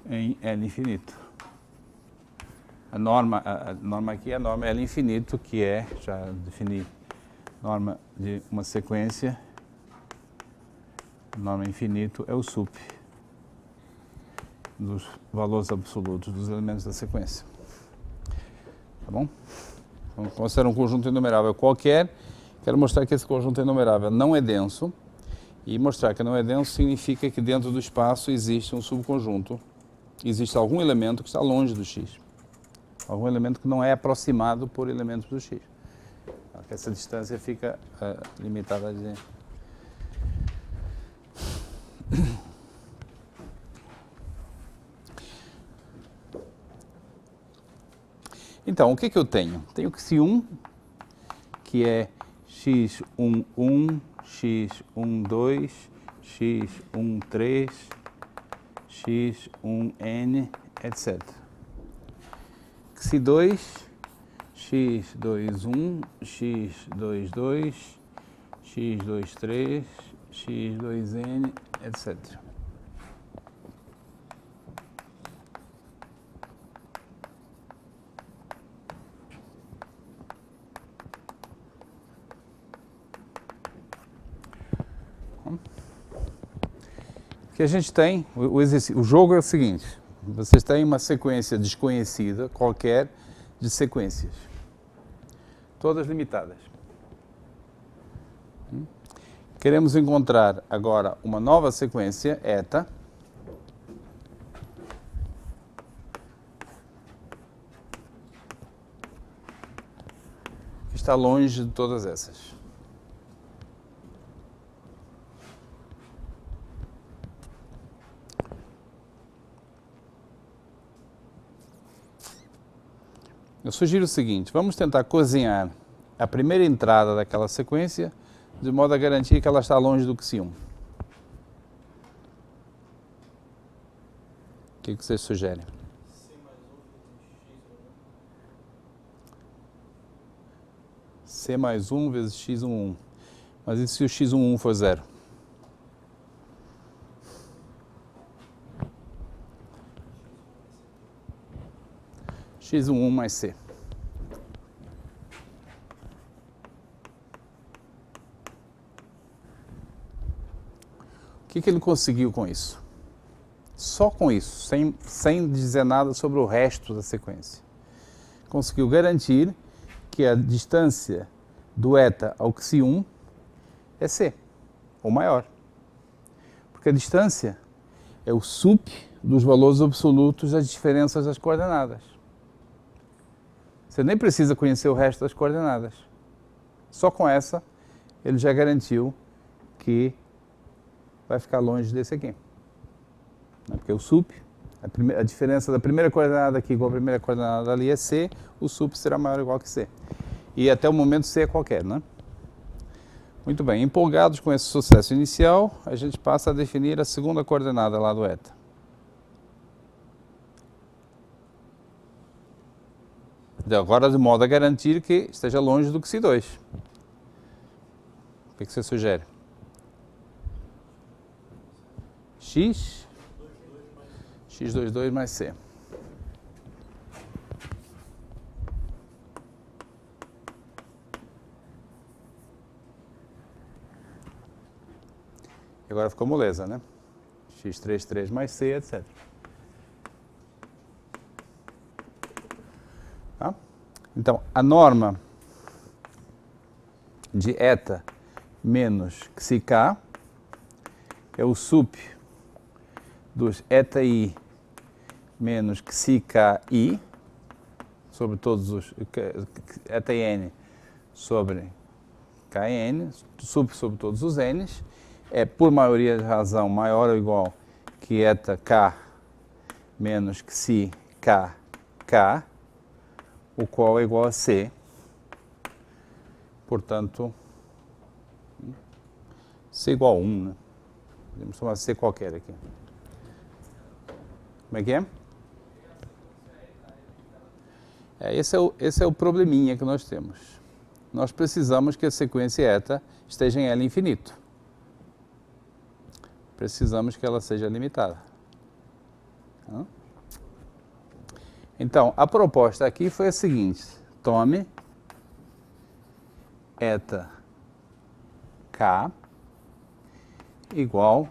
em L infinito. A norma aqui é a norma L infinito, que é, já defini, norma de uma sequência. Norma infinito é o sup dos valores absolutos dos elementos da sequência. Tá bom? Então, considero um conjunto enumerável qualquer. Quero mostrar que esse conjunto enumerável não é denso. E mostrar que não é denso significa que dentro do espaço existe um subconjunto. Existe algum elemento que está longe do X. Algum elemento que não é aproximado por elementos do X. Essa distância fica limitada a dizer. Então, o que eu tenho? Tenho Xi1, que é x11, x12, x13, x1n, etc. Xi2, x21, x22, x23, x2n, etc. Que a gente tem, o jogo é o seguinte: vocês têm uma sequência desconhecida, qualquer, de sequências, todas limitadas. Queremos encontrar agora uma nova sequência, eta, que está longe de todas essas. Eu sugiro o seguinte: vamos tentar cozinhar a primeira entrada daquela sequência de modo a garantir que ela está longe do Xi1. O que vocês sugerem? C mais 1 vezes x11. Mas e se o x11 for 0? x11 mais c. O que ele conseguiu com isso? Só com isso, sem dizer nada sobre o resto da sequência. Conseguiu garantir que a distância do eta ao Xi1 é c, ou maior. Porque a distância é o sup dos valores absolutos das diferenças das coordenadas. Você nem precisa conhecer o resto das coordenadas. Só com essa, ele já garantiu que vai ficar longe desse aqui. Porque o sup, a diferença da primeira coordenada aqui igual à primeira coordenada ali é C, o sup será maior ou igual que C. E até o momento C é qualquer, né? Muito bem, empolgados com esse sucesso inicial, a gente passa a definir a segunda coordenada lá do eta. Agora, de modo a garantir que esteja longe do Xi2. O que você sugere? X22 mais C. E agora ficou moleza, né? X33 mais C, etc. Tá? Então, a norma de eta menos xk é o sup dos eta i menos xki sobre todos os eta n sobre kn, sup sobre todos os n's, é por maioria de razão maior ou igual que eta k menos xi k k, o qual é igual a C. Portanto, C igual a 1, né? Podemos tomar C qualquer aqui. Como é que é? Esse é o probleminha que nós temos. Nós precisamos que a sequência eta esteja em L infinito. Precisamos que ela seja limitada. Então, a proposta aqui foi a seguinte: tome eta k igual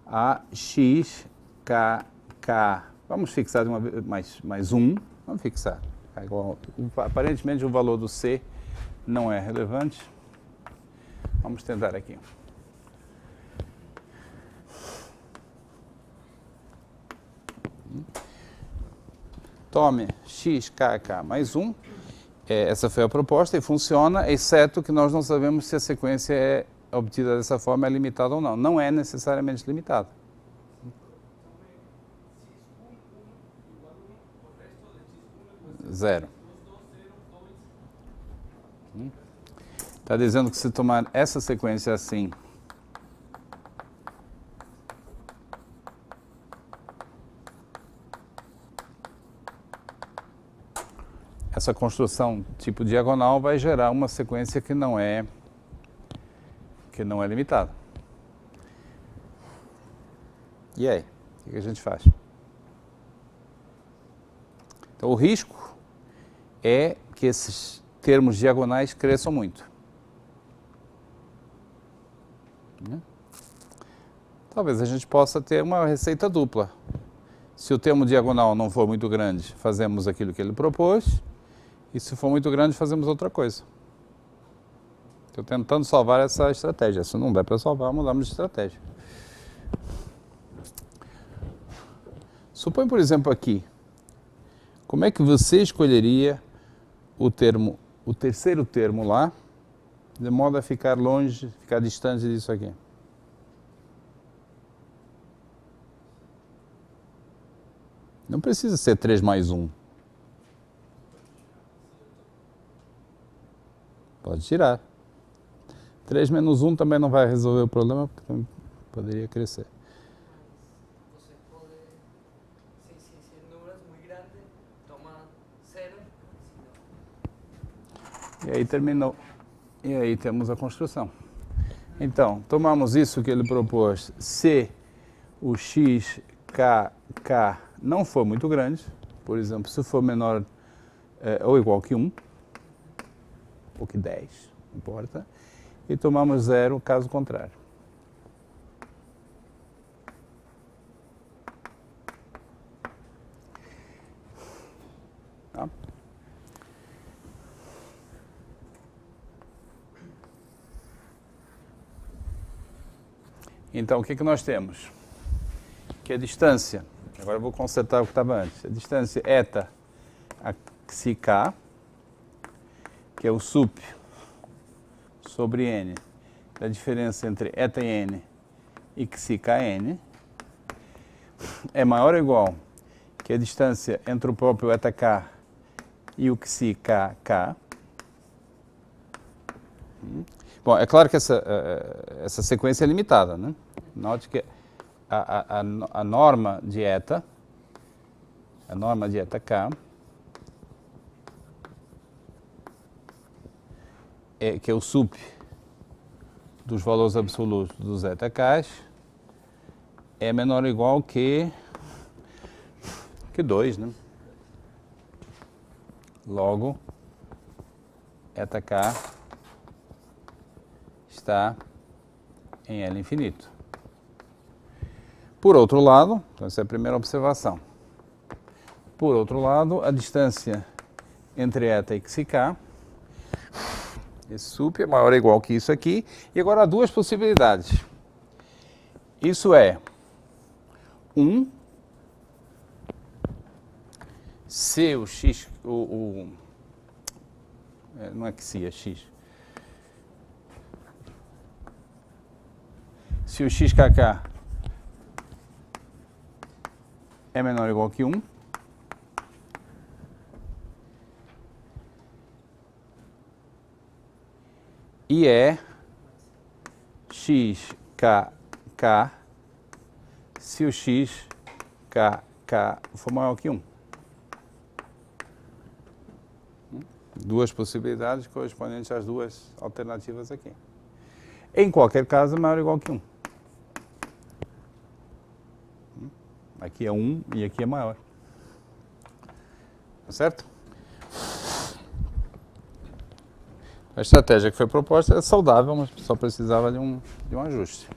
a x k k. Vamos fixar de uma vez mais 1. Vamos fixar. Igual, aparentemente o valor do C não é relevante. Vamos tentar aqui. Tome xkk mais 1. Essa foi a proposta e funciona, exceto que nós não sabemos se a sequência é obtida dessa forma é limitada ou não. Não é necessariamente limitada. Zero. Está dizendo que se tomar essa sequência assim, essa construção tipo diagonal vai gerar uma sequência que não é limitada. E aí? O que a gente faz? Então, o risco é que esses termos diagonais cresçam muito. Talvez a gente possa ter uma receita dupla. Se o termo diagonal não for muito grande, fazemos aquilo que ele propôs. E se for muito grande, fazemos outra coisa. Estou tentando salvar essa estratégia. Se não der para salvar, mudamos de estratégia. Supõe, por exemplo, aqui. Como é que você escolheria o terceiro termo lá, de modo a ficar longe, ficar distante disso aqui? Não precisa ser 3 mais 1. Pode tirar. 3 menos 1 também não vai resolver o problema, porque também poderia crescer. Você pode, se o número é muito grande, toma 0. E aí terminou. E aí temos a construção. Então, tomamos isso que ele propôs. Se o x, k, k não for muito grande, por exemplo, se for menor ou igual que 1, ou que 10, não importa, e tomamos 0 caso contrário. Tá? Então, o que nós temos? Que a distância, agora eu vou consertar o que estava antes, a distância eta a psi k, que é o sup sobre n, da diferença entre eta e n e psi kn, é maior ou igual que a distância entre o próprio eta k e o psi kk. Bom, é claro que essa sequência é limitada, né? Note que a norma de eta k, que é o sup dos valores absolutos dos eta k's, é menor ou igual que 2, né? Logo, eta k está em L infinito. Por outro lado, então essa é a primeira observação. Por outro lado, a distância entre eta e psi k, esse sup é maior ou igual que isso aqui. E agora há duas possibilidades. Isso é, se o x, não é que se é x. Se o xkk é menor ou igual que 1, e é xkk se o xkk for maior que 1. Duas possibilidades correspondentes às duas alternativas aqui. Em qualquer caso, é maior ou igual que 1. Aqui é 1 e aqui é maior. Tá certo? A estratégia que foi proposta é saudável, mas só precisava de um ajuste.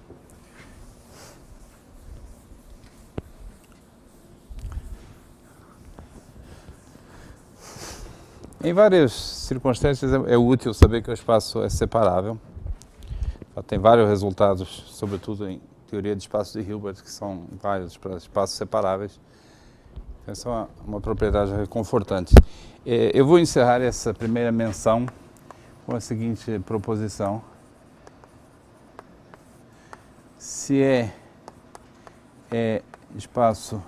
Em várias circunstâncias é útil saber que o espaço é separável. Tem vários resultados, sobretudo em teoria de espaços de Hilbert, que são vários para espaços separáveis. Essa é uma propriedade reconfortante. Eu vou encerrar essa primeira menção com a seguinte proposição. Se é espaço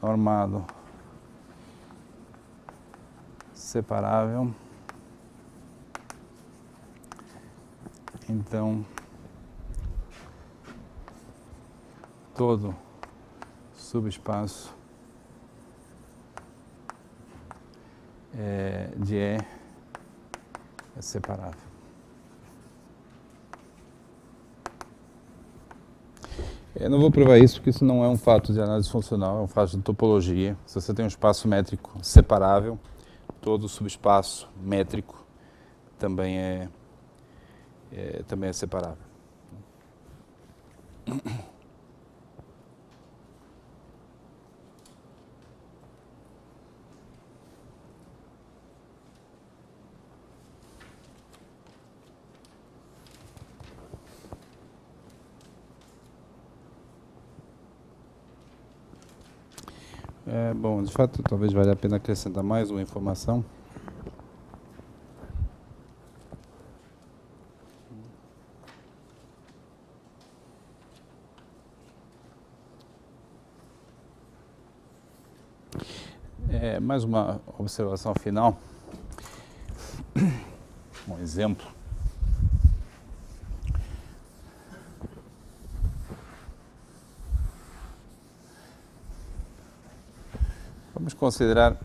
normado separável, então todo subespaço de E é separável. Eu não vou provar isso porque isso não é um fato de análise funcional, é um fato de topologia. Se você tem um espaço métrico separável, todo subespaço métrico também é separável. Bom, de fato, talvez valha a pena acrescentar mais uma informação. Mais uma observação final. Um exemplo. Vamos considerar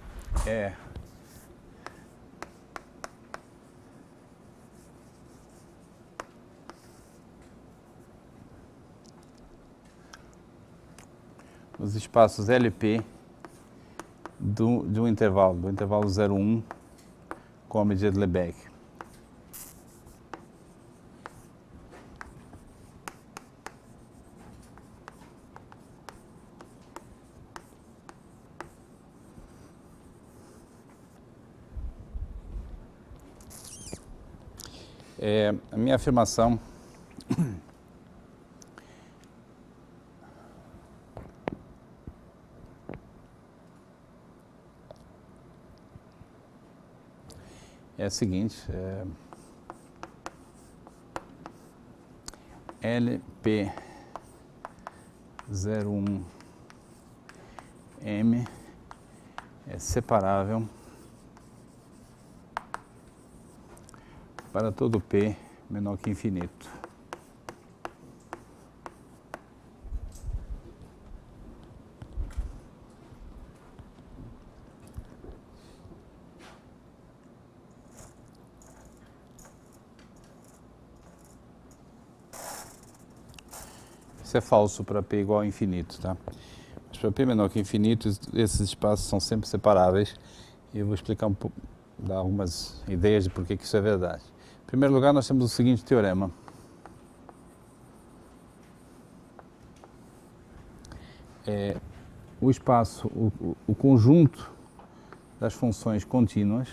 os espaços LP de um intervalo, do intervalo 0,1 com a medida de Lebesgue. A minha afirmação é a seguinte, LP01M é separável para todo P menor que infinito. Isso é falso para P igual a infinito, tá? Mas para P menor que infinito, esses espaços são sempre separáveis. E eu vou explicar dar algumas ideias de por que isso é verdade. Em primeiro lugar, nós temos o seguinte teorema. O espaço, o conjunto das funções contínuas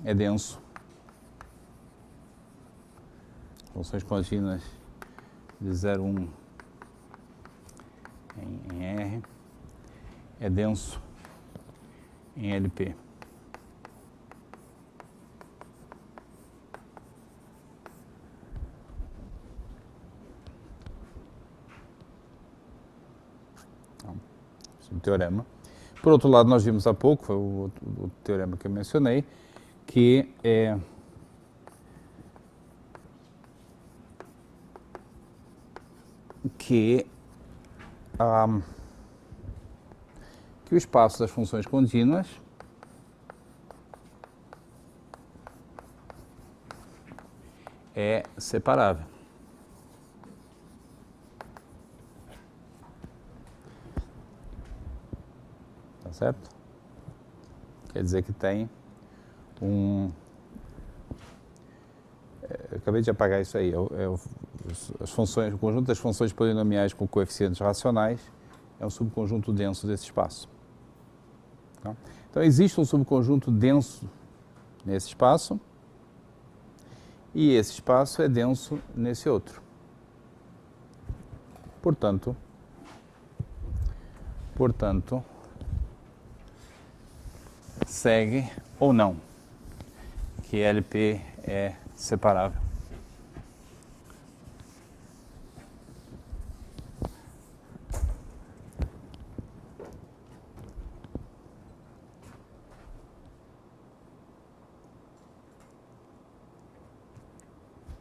é denso. Funções contínuas de 0,1 em R é denso em LP. Então, esse é um teorema. Por outro lado, nós vimos há pouco, foi o teorema que eu mencionei, que o espaço das funções contínuas é separável. Tá certo? Quer dizer que tem eu acabei de apagar isso aí. As funções, o conjunto das funções polinomiais com coeficientes racionais é um subconjunto denso desse espaço. Tá? Então, existe um subconjunto denso nesse espaço e esse espaço é denso nesse outro. Portanto, segue ou não que LP é separável.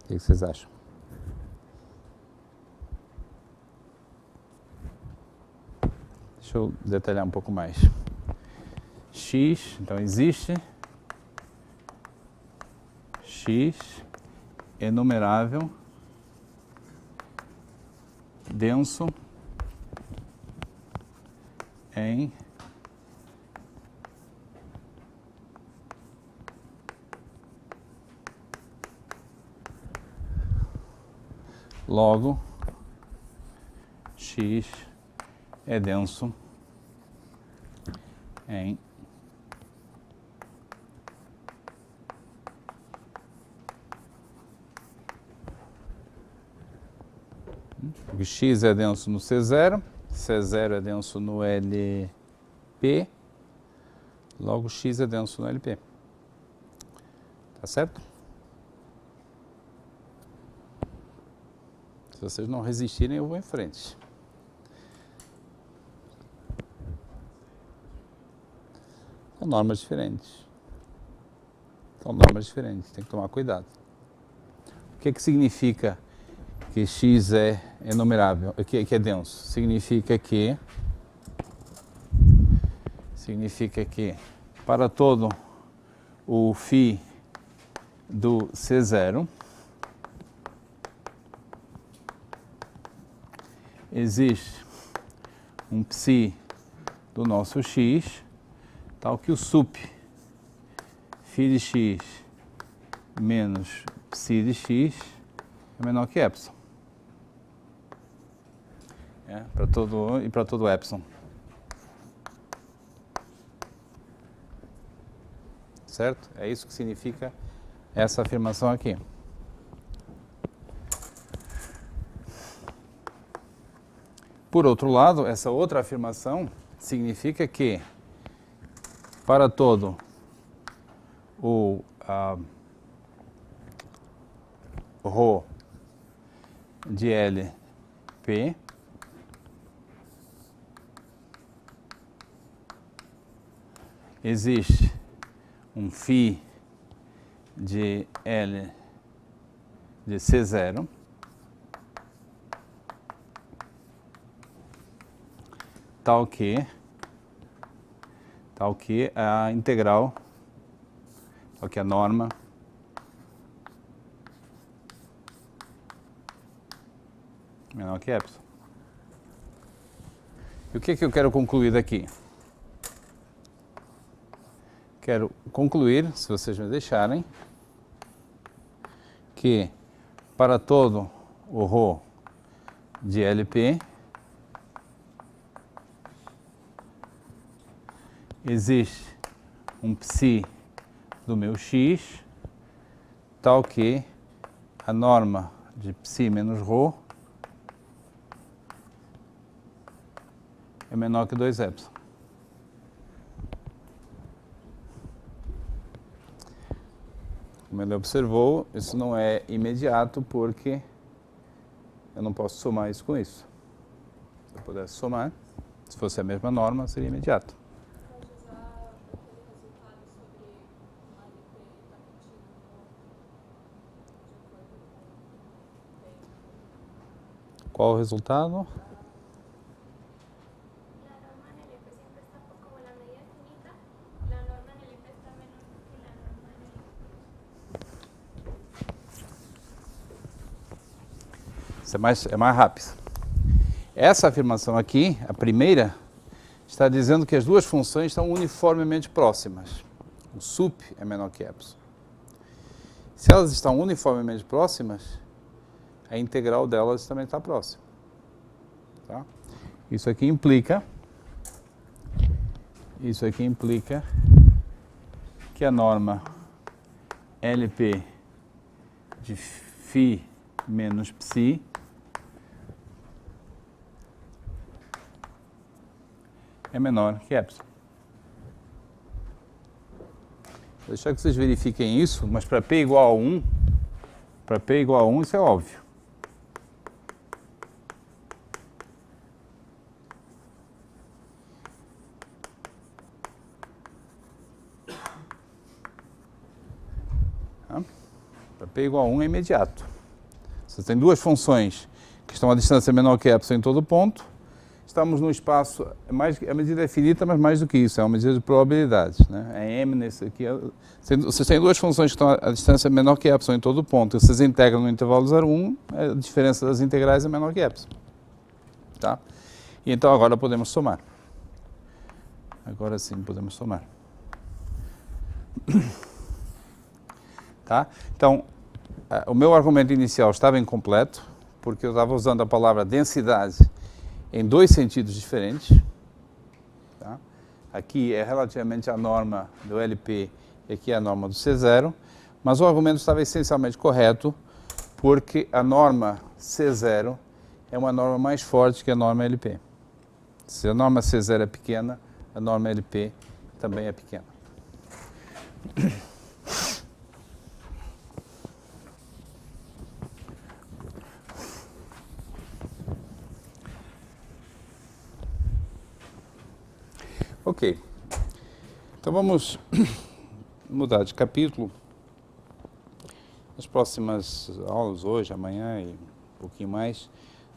O que vocês acham? Deixa eu detalhar um pouco mais. X, então existe X enumerável denso em logo X é denso em porque X é denso no C0, C0 é denso no LP, logo X é denso no LP. Tá certo? Se vocês não resistirem, eu vou em frente. São normas diferentes. Tem que tomar cuidado. O que significa que X é enumerável, que é denso? Significa que para todo o φ do C0 existe um psi do nosso X, tal que o sup φ de X menos psi de X é menor que epsilon. Para todo e para todo epsilon. Certo? É isso que significa essa afirmação aqui. Por outro lado, essa outra afirmação significa que para todo o ρ de LP existe um φ de L de C0 tal que a integral, tal que a norma menor que epsilon. E o que eu quero concluir daqui? Quero concluir, se vocês me deixarem, que para todo o ρ de LP existe um psi do meu x tal que a norma de psi menos ρ é menor que 2 epsilon. Como ele observou, isso não é imediato porque eu não posso somar isso com isso. Se eu pudesse somar, se fosse a mesma norma, seria imediato. Pode usar aquele resultado sobre a LP está mentindo de acordo com Qual o resultado? La norma en LP siempre está como la medida finita, la norma en LP está menor que la norma en LP. Isso é mais rápido. Essa afirmação aqui, a primeira, está dizendo que as duas funções estão uniformemente próximas. O sup é menor que epsilon. Se elas estão uniformemente próximas, a integral delas também está próxima. Tá? Isso aqui implica que a norma LP de φ menos psi é menor que epsilon. Vou deixar que vocês verifiquem isso, mas para P igual a 1, isso é óbvio. Tá? Para P igual a 1 é imediato. Você tem duas funções que estão a distância menor que epsilon em todo ponto. Estamos no espaço, a medida é finita, mas mais do que isso, é uma medida de probabilidades. Né? É M nesse aqui. Vocês têm duas funções que estão a distância menor que epsilon em todo ponto. E vocês integram no intervalo 0,1, a diferença das integrais é menor que epsilon. Tá? E então agora podemos somar. Agora sim podemos somar. Tá? Então, o meu argumento inicial estava incompleto, porque eu estava usando a palavra densidade em dois sentidos diferentes. Tá? Aqui é relativamente a norma do LP e aqui é a norma do C0, mas o argumento estava essencialmente correto, porque a norma C0 é uma norma mais forte que a norma LP. Se a norma C0 é pequena, a norma LP também é pequena. Ok, então vamos mudar de capítulo. Nas próximas aulas, hoje, amanhã e um pouquinho mais,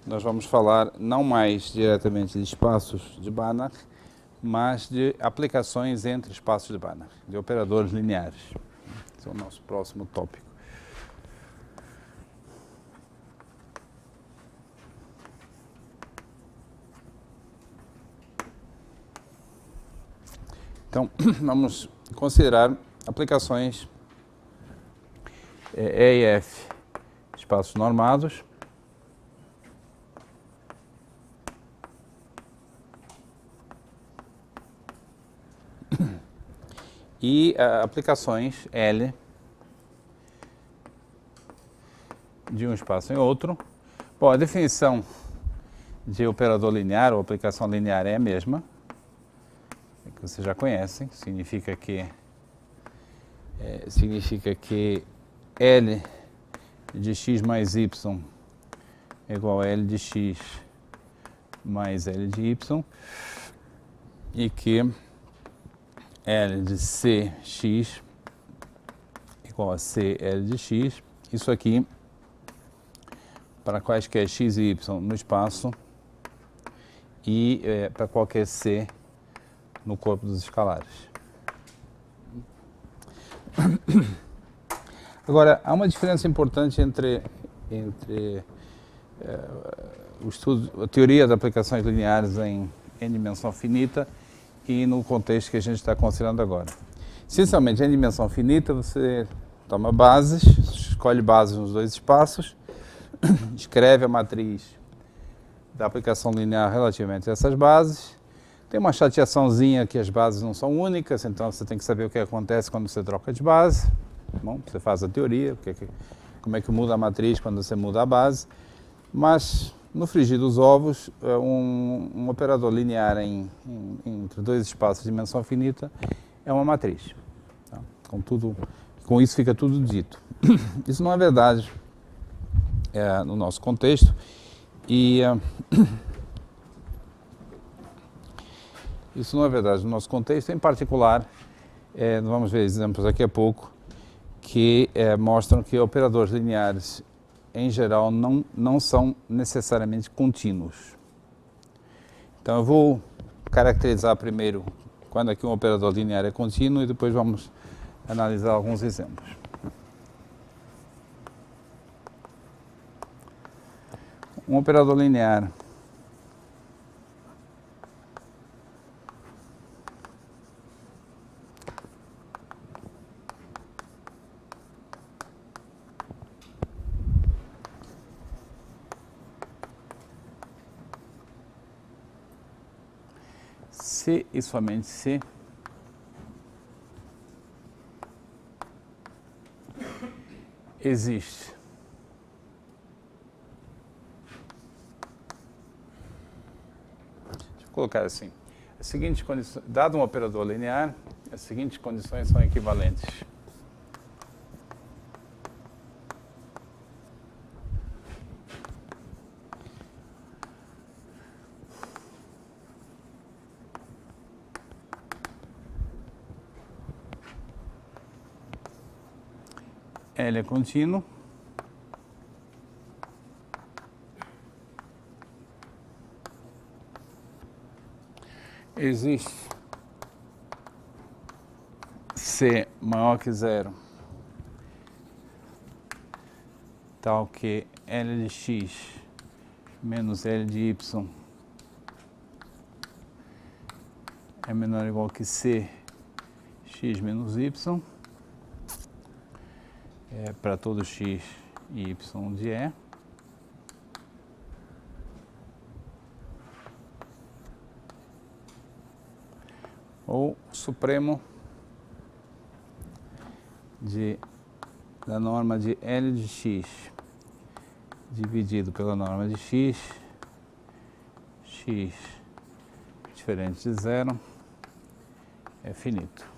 nós vamos falar não mais diretamente de espaços de Banach, mas de aplicações entre espaços de Banach, de operadores lineares. Esse é o nosso próximo tópico. Então, vamos considerar aplicações E e F, espaços normados, e aplicações L de um espaço em outro. Bom, a definição de operador linear ou aplicação linear é a mesma, que vocês já conhecem, significa que L de x mais y é igual a L de x mais L de y, e que L de Cx igual a CL de x, isso aqui para quaisquer x e y no espaço e para qualquer C no corpo dos escalares. Agora, há uma diferença importante entre o estudo, a teoria das aplicações lineares em dimensão finita e no contexto que a gente está considerando agora. Essencialmente, em dimensão finita, você toma bases, escolhe bases nos dois espaços, escreve a matriz da aplicação linear relativamente a essas bases. Tem uma chateaçãozinha que as bases não são únicas, então você tem que saber o que acontece quando você troca de base. Bom, você faz a teoria, como é que muda a matriz quando você muda a base. Mas, no frigir dos ovos, um operador linear entre dois espaços de dimensão finita é uma matriz. Tá? Com isso fica tudo dito. Isso não é verdade no nosso contexto. Isso não é verdade no nosso contexto, em particular, vamos ver exemplos daqui a pouco, que mostram que operadores lineares, em geral, não são necessariamente contínuos. Então, eu vou caracterizar primeiro quando aqui um operador linear é contínuo e depois vamos analisar alguns exemplos. Um operador linear se e somente se existe colocar assim, as seguintes condições, dado um operador linear, as seguintes condições são equivalentes. L é contínuo. Existe C maior que zero, tal que L de x menos L de y é menor ou igual que C x menos y para todo x e y de E. Ou supremo da norma de L de x dividido pela norma de x diferente de zero é finito.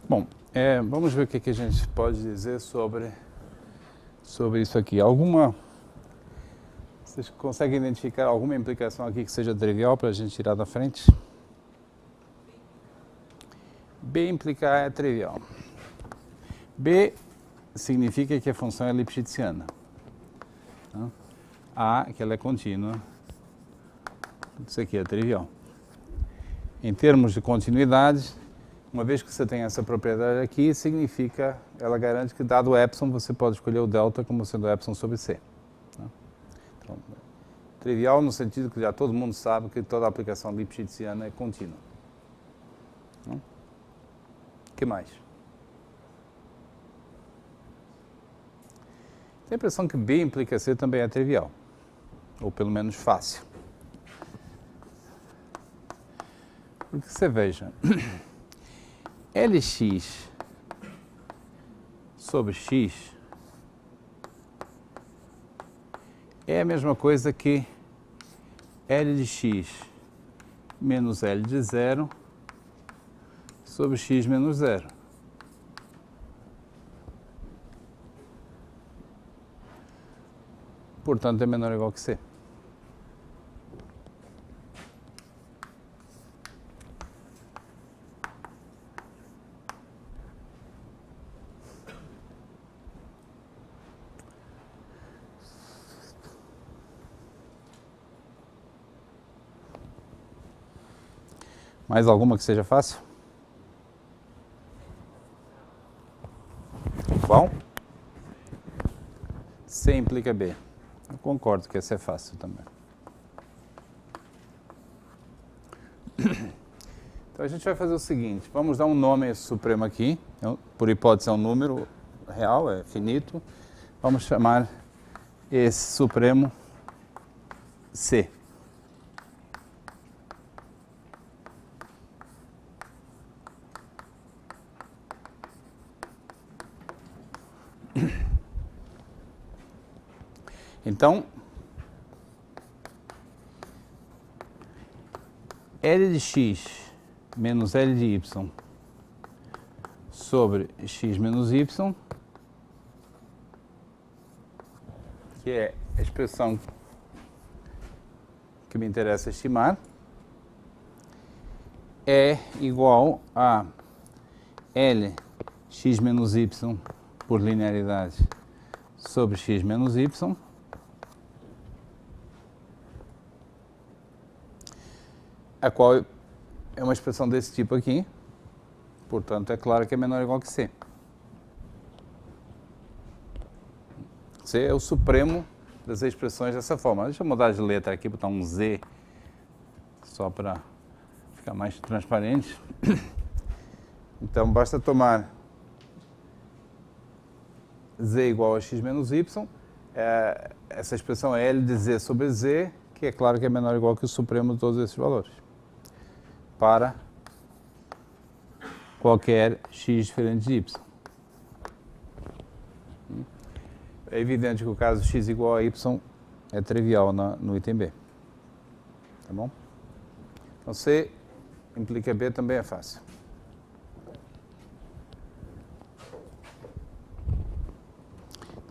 Bom, vamos ver o que a gente pode dizer sobre isso aqui. Vocês conseguem identificar alguma implicação aqui que seja trivial para a gente tirar da frente? B implicar é trivial. B significa que a função é lipschitziana. A, que ela é contínua. Isso aqui é trivial. Em termos de continuidade, uma vez que você tem essa propriedade aqui, significa, ela garante que dado o epsilon, você pode escolher o delta como sendo epsilon sobre C. Então, trivial no sentido que já todo mundo sabe que toda aplicação lipschitziana é contínua. O que mais? Tenho a impressão que B implica C também é trivial, ou pelo menos fácil. Porque você veja, Lx sobre x é a mesma coisa que L de x menos L de zero sobre x menos zero. Portanto, é menor ou igual que C. Mais alguma que seja fácil? Qual? C implica B. Eu concordo que essa é fácil também. Então a gente vai fazer o seguinte, vamos dar um nome a esse supremo aqui, por hipótese é um número real, é finito. Vamos chamar esse supremo C. Então, L de x menos L de y sobre x menos y, que é a expressão que me interessa estimar, é igual a L x menos y por linearidade sobre x menos y, a qual é uma expressão desse tipo aqui, portanto é claro que é menor ou igual que C. C é o supremo das expressões dessa forma. Deixa eu mudar de letra aqui, botar um Z, só para ficar mais transparente. Então basta tomar Z igual a x menos y, essa expressão é L de Z sobre Z, que é claro que é menor ou igual que o supremo de todos esses valores, para qualquer x diferente de y. É evidente que o caso x igual a y é trivial no item B. Tá bom? Então C implica B também é fácil.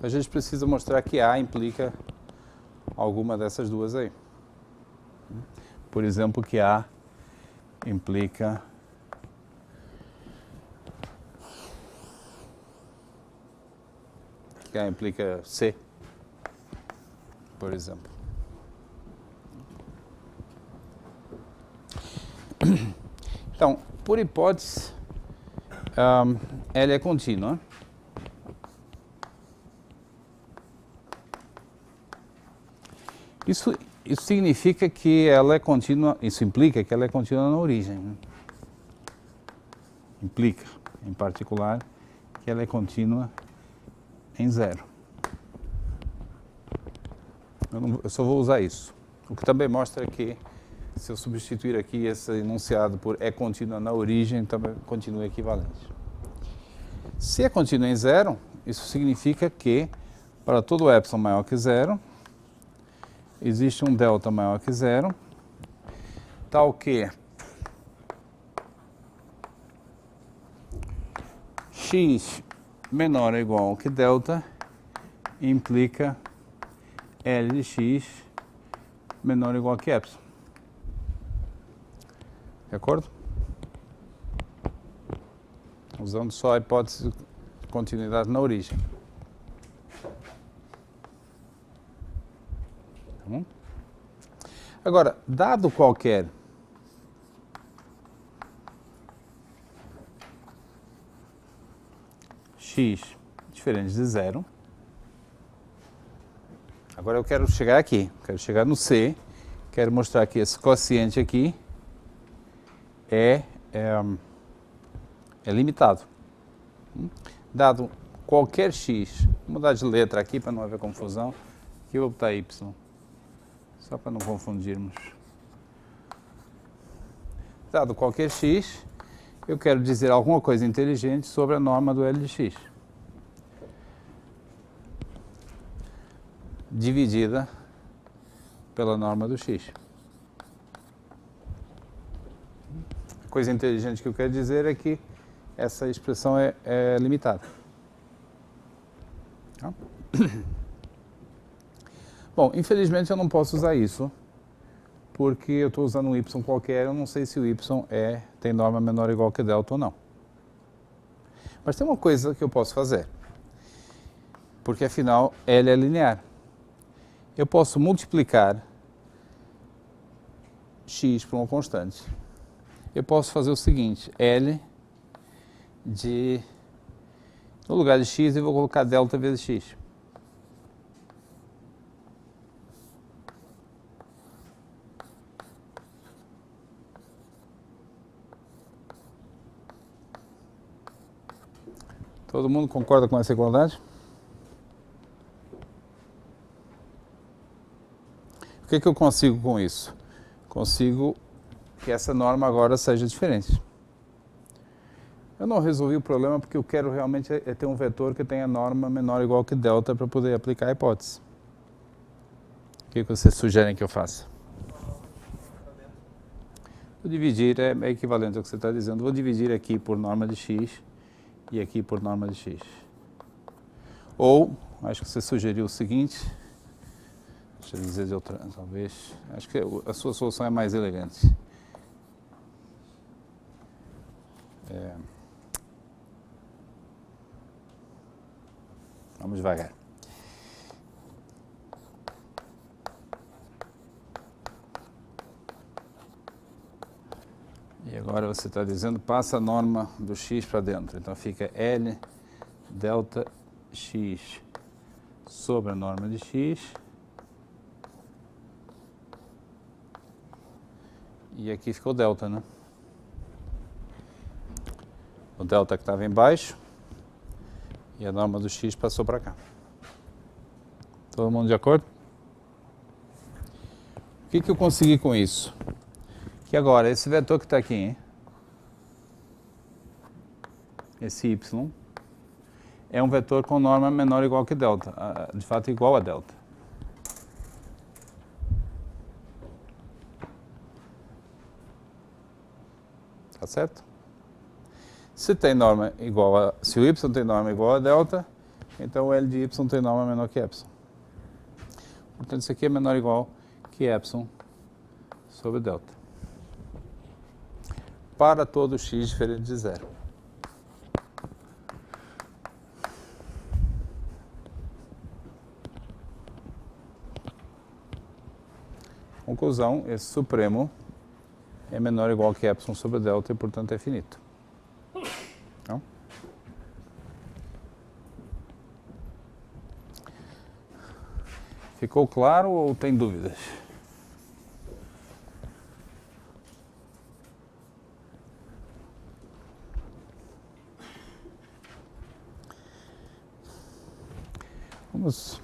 A gente precisa mostrar que A implica alguma dessas duas aí. Por exemplo, que A implica C, por exemplo. Então, por hipótese, L é contínua. Isso significa que ela é contínua, isso implica que ela é contínua na origem. Né? Implica, em particular, que ela é contínua em zero. Eu só vou usar isso. O que também mostra que, se eu substituir aqui esse enunciado por é contínua na origem, também continua equivalente. Se é contínua em zero, isso significa que, para todo epsilon maior que zero, existe um delta maior que zero, tal que x menor ou igual que delta implica L de x menor ou igual que epsilon. De acordo? Usando só a hipótese de continuidade na origem. Agora, dado qualquer x diferente de zero, agora eu quero chegar aqui, quero chegar no C, quero mostrar que esse quociente aqui é limitado. Dado qualquer x, vou mudar de letra aqui para não haver confusão, aqui eu vou botar y, só para não confundirmos. Dado qualquer x, eu quero dizer alguma coisa inteligente sobre a norma do L de x. Dividida pela norma do x. A coisa inteligente que eu quero dizer é que essa expressão é limitada. Tá? Bom, infelizmente eu não posso usar isso, porque eu estou usando um y qualquer, eu não sei se o y tem norma menor ou igual que delta ou não. Mas tem uma coisa que eu posso fazer, porque afinal L é linear. Eu posso multiplicar x por uma constante. Eu posso fazer o seguinte, L no lugar de x eu vou colocar delta vezes x. Todo mundo concorda com essa igualdade? O que eu consigo com isso? Consigo que essa norma agora seja diferente. Eu não resolvi o problema porque eu quero realmente ter um vetor que tenha norma menor ou igual que delta para poder aplicar a hipótese. O que vocês sugerem que eu faça? Vou dividir, é equivalente ao que você está dizendo, vou dividir aqui por norma de x e aqui por norma de x. Ou, acho que você sugeriu o seguinte, deixa eu dizer de outra, talvez, acho que a sua solução é mais elegante. Vamos devagar. E agora você está dizendo, passa a norma do x para dentro. Então fica L delta x sobre a norma de x. E aqui ficou delta, né? O delta que estava embaixo. E a norma do x passou para cá. Todo mundo de acordo? O que eu consegui com isso? Que agora, esse vetor que está aqui, hein? Esse y, é um vetor com norma menor ou igual que delta. De fato, igual a delta. Tá certo? Se tem norma igual se o y tem norma igual a delta, então o L de y tem norma menor que epsilon. Portanto, isso aqui é menor ou igual que epsilon sobre delta. Para todo x diferente de zero. Conclusão, esse supremo é menor ou igual que epsilon sobre delta e, portanto, é finito. Não? Ficou claro ou tem dúvidas? Vamos.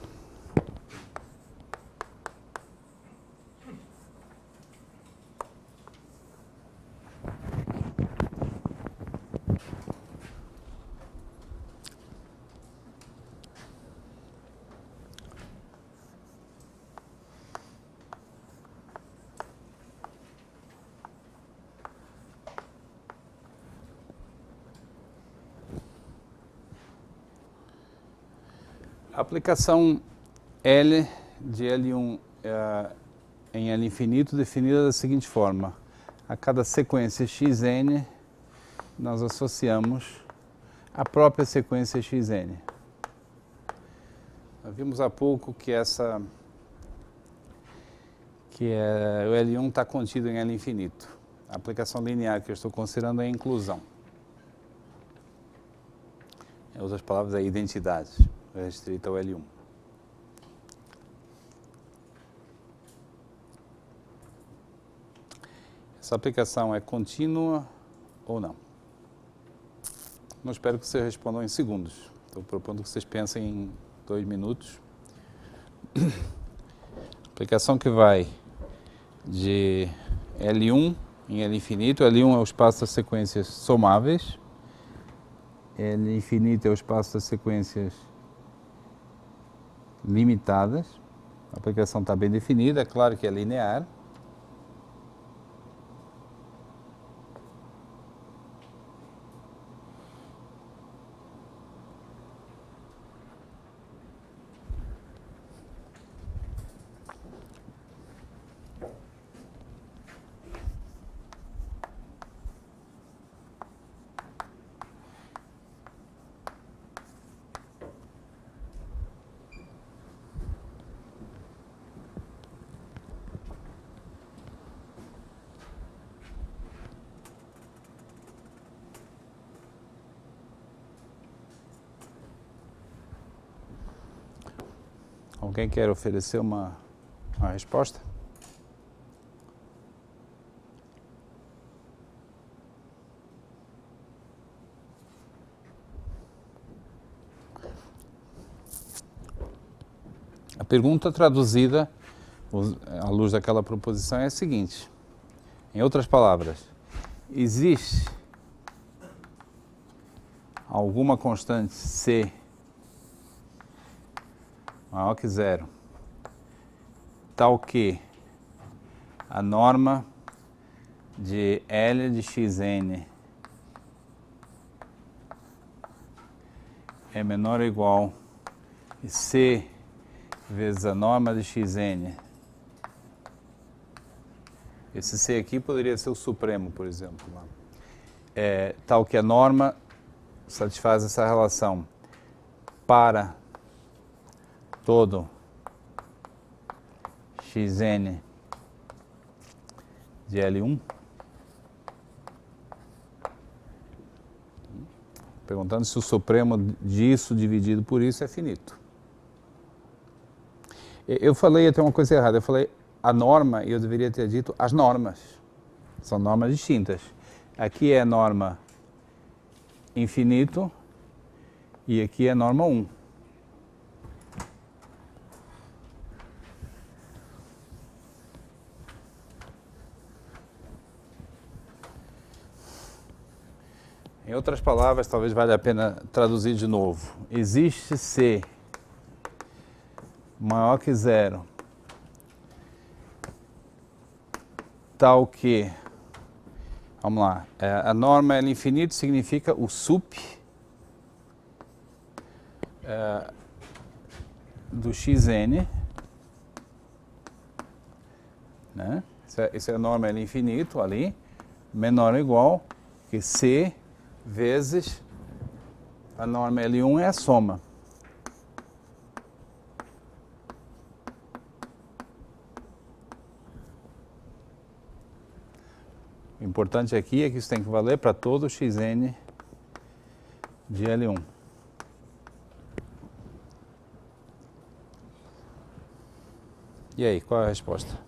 A aplicação L de L1 em L infinito definida da seguinte forma. A cada sequência xn, nós associamos a própria sequência xn. Nós vimos há pouco que que é o L1 está contido em L infinito. A aplicação linear que eu estou considerando é a inclusão. Em outras palavras, é a identidade restrita ao L1. Essa aplicação é contínua ou não? Não espero que vocês respondam em segundos. Estou propondo que vocês pensem em 2 minutos. Aplicação que vai de L1 em L infinito. L1 é o espaço das sequências somáveis. L infinito é o espaço das sequências limitadas. A aplicação está bem definida, é claro que é linear. Alguém quer oferecer uma resposta? A pergunta traduzida à luz daquela proposição é a seguinte. Em outras palavras, existe alguma constante C maior que zero, tal que a norma de L de xn é menor ou igual a C vezes a norma de xn. Esse C aqui poderia ser o supremo, por exemplo. Tal que a norma satisfaz essa relação para todo xn de L1. Perguntando se o supremo disso dividido por isso é finito. Eu falei até uma coisa errada. Eu falei a norma e eu deveria ter dito as normas. São normas distintas. Aqui é norma infinito e aqui é norma 1. Em outras palavras, talvez valha a pena traduzir de novo. Existe C maior que zero, tal que, vamos lá, a norma L infinito significa o sup do xn, né? Essa é a norma L infinito ali, menor ou igual que C vezes a norma L1 é a soma. O importante aqui é que isso tem que valer para todo xn de L1. E aí, qual é a resposta?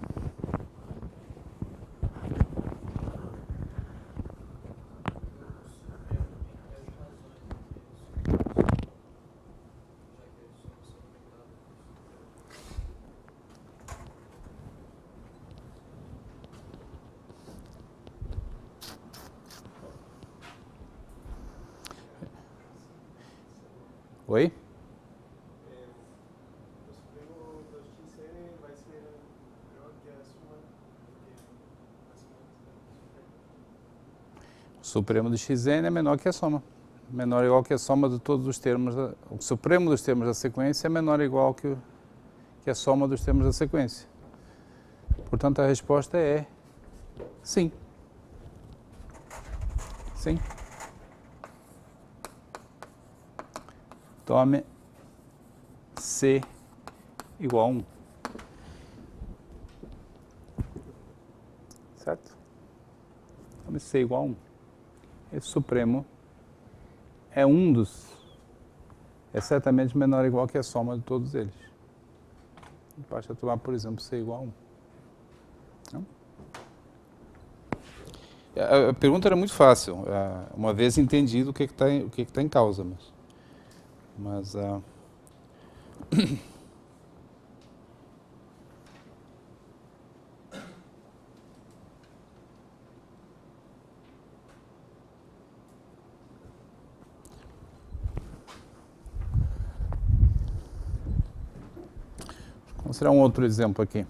Oi? O supremo do xn vai ser menor que a suma O supremo do xn é menor que a soma. Menor ou igual que a soma de todos os termos. O supremo dos termos da sequência é menor ou igual que a soma dos termos da sequência. Portanto, a resposta é sim. Sim. Tome C igual a 1. como C igual a 1. Esse supremo é é certamente menor ou igual que a soma de todos eles. Basta tomar, por exemplo, C igual a 1. Não? A pergunta era muito fácil, uma vez entendido o que está em causa. Mas vamos considerar um outro exemplo aqui.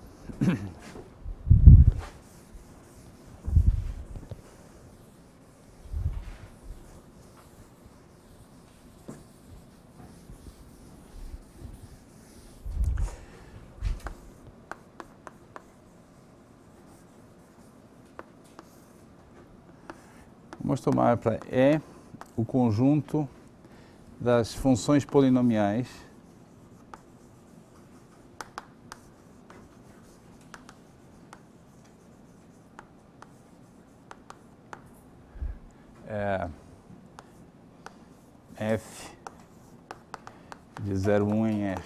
Vamos tomar para E o conjunto das funções polinomiais f de 0,1 em R.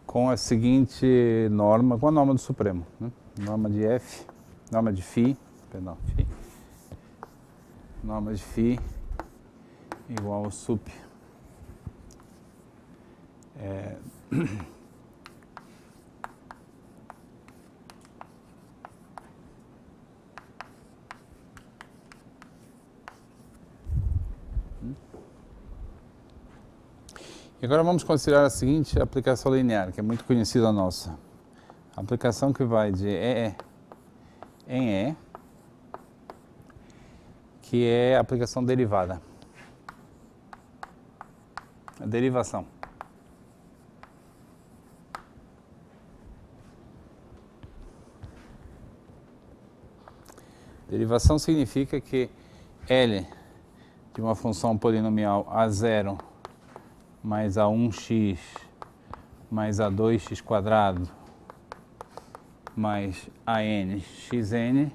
Com a seguinte norma, com a norma do Supremo, né? Norma de F, norma de φ, norma de φ igual ao sup. E agora vamos considerar a seguinte aplicação linear, que é muito conhecida nossa. A aplicação que vai de E em E, que é a aplicação derivada. A derivação. Derivação significa que L de uma função polinomial A0 mais A1x mais A2x² mais AN(xn)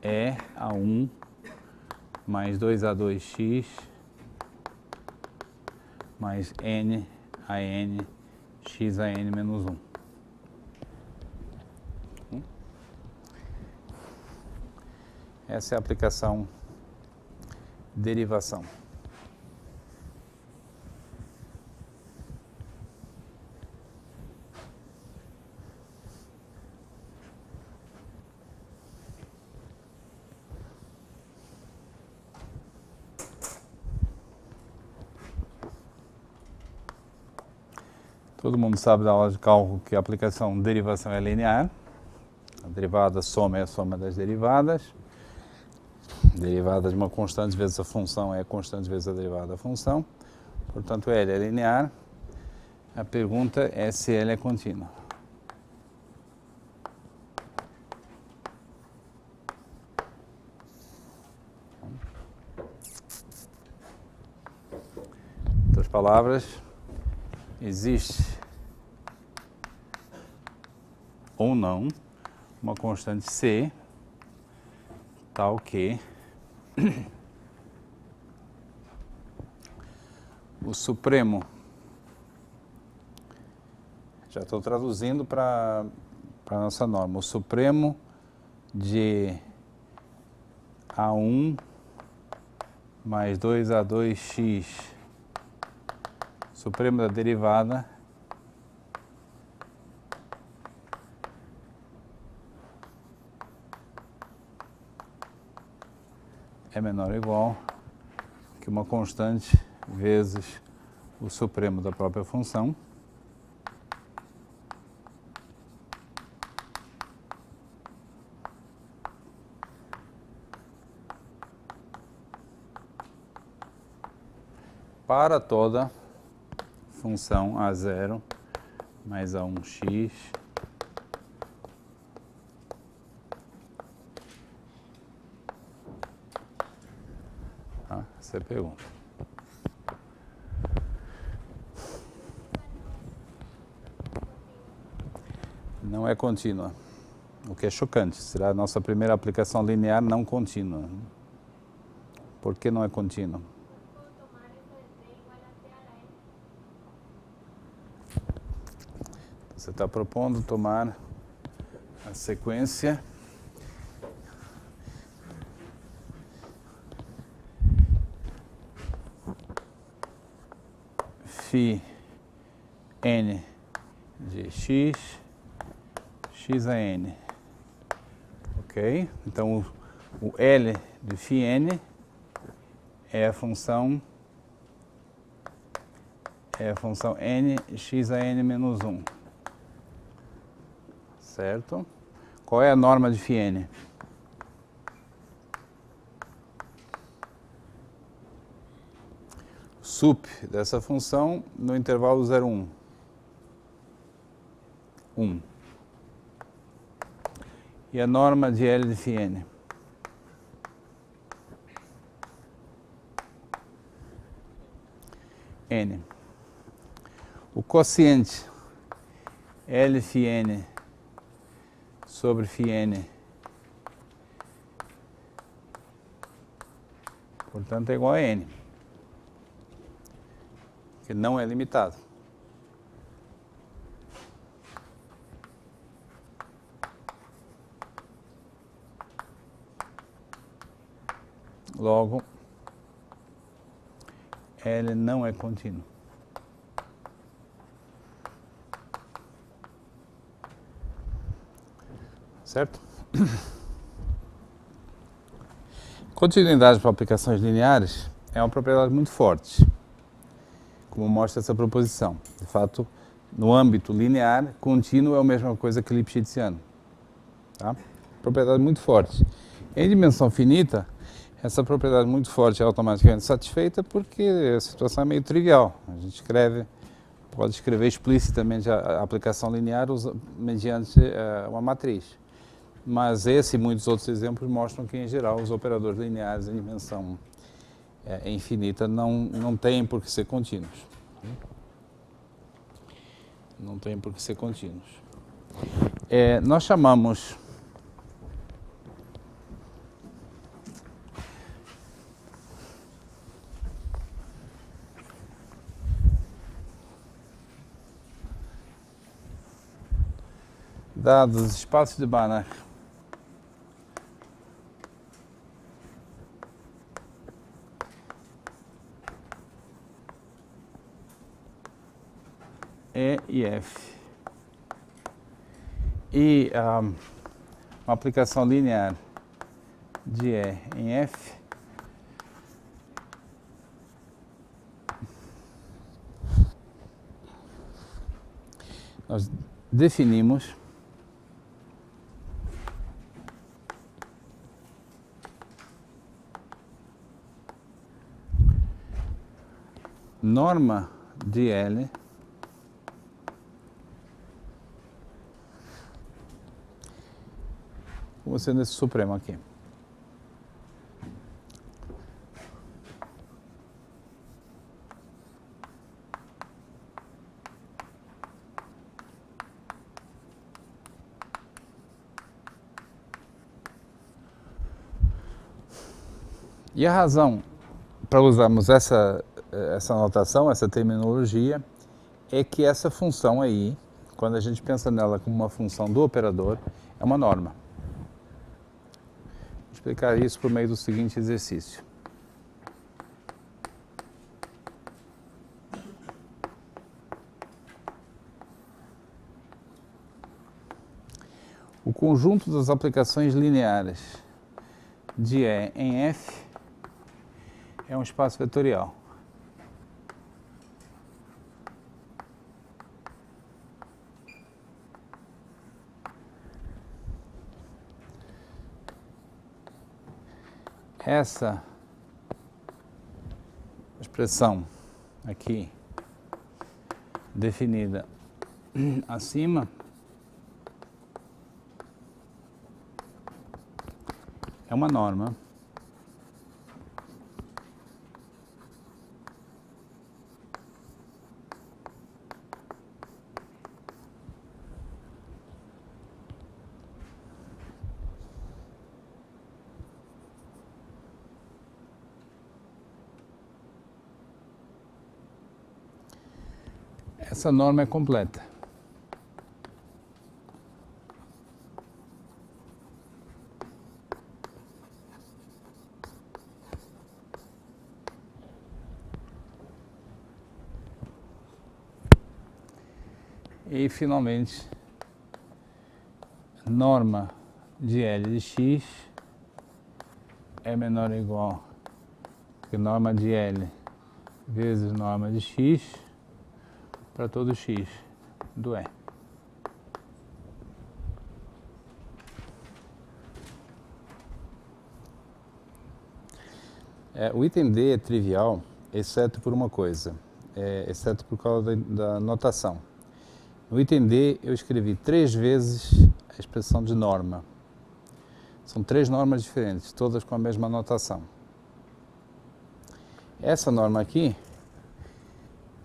é A1 mais 2A2x mais N AN xAN menos 1. Essa é a aplicação derivação. Todo mundo sabe da aula de cálculo que a aplicação derivação é linear. A derivada soma é a soma das derivadas. Derivada de uma constante vezes a função é a constante vezes a derivada da função. Portanto, L é linear. A pergunta é se L é contínua. Em outras palavras, existe ou não uma constante C tal que o supremo, já estou traduzindo para a nossa norma, o supremo de A1 mais 2A2x, supremo da derivada, é menor ou igual que uma constante vezes o supremo da própria função. Para toda função A0 mais A1x essa é a pergunta. não é contínua. O que é chocante, será a nossa primeira aplicação linear não contínua. Por que não é contínua? Puedo tomar f de t igual a t a la n. Você está propondo tomar a sequência φ n de x, x a n. Ok? Então o L de φ n é a função n x a n menos 1. Certo? Qual é a norma de φ n? Sup dessa função no intervalo 0, 1. 1. E a norma de L de φ n? N. O quociente L φ n sobre φ n, portanto, é igual a n, que não é limitado. Logo, L não é contínuo. Certo? Continuidade para aplicações lineares é uma propriedade muito forte, como mostra essa proposição. De fato, no âmbito linear, contínuo é a mesma coisa que lipschitziano. Tá? Propriedade muito forte. Em dimensão finita, essa propriedade muito forte é automaticamente satisfeita porque a situação é meio trivial. A gente pode escrever explicitamente a aplicação linear mediante uma matriz. Mas esse e muitos outros exemplos mostram que, em geral, os operadores lineares em dimensão infinita não têm por que ser contínuos. Não têm por que ser contínuos. Nós chamamos dados os espaços de Banach E e F e uma aplicação linear de E em F nós definimos norma de L como sendo esse supremo aqui. E a razão para usarmos essa notação, essa terminologia, é que essa função aí, quando a gente pensa nela como uma função do operador, é uma norma. Vou explicar isso por meio do seguinte exercício. O conjunto das aplicações lineares de E em F é um espaço vetorial. Essa expressão aqui, definida acima, é uma norma essa norma é completa. E finalmente, norma de L de x é menor ou igual que norma de L vezes norma de x para todo x do E. O item D é trivial, exceto por uma coisa, exceto por causa da notação. No item D eu escrevi 3 vezes a expressão de norma. São 3 normas diferentes, todas com a mesma notação. Essa norma aqui,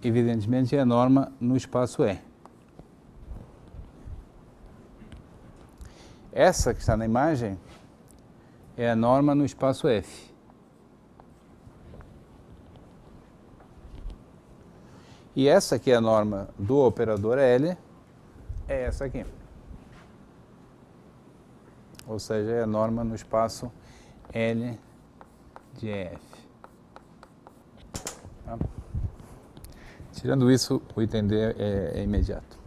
evidentemente, é a norma no espaço E. Essa que está na imagem é a norma no espaço F. E essa que é a norma do operador L é essa aqui. Ou seja, é a norma no espaço L de F. Tá? Tirando isso, o item D é imediato.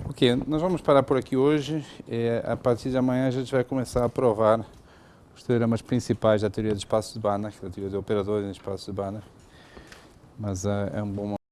Ok, nós vamos parar por aqui hoje. A partir de amanhã a gente vai começar a provar os teoremas principais da teoria de espaços de Banach, da teoria de operadores em espaços de Banach. Mas é um bom momento.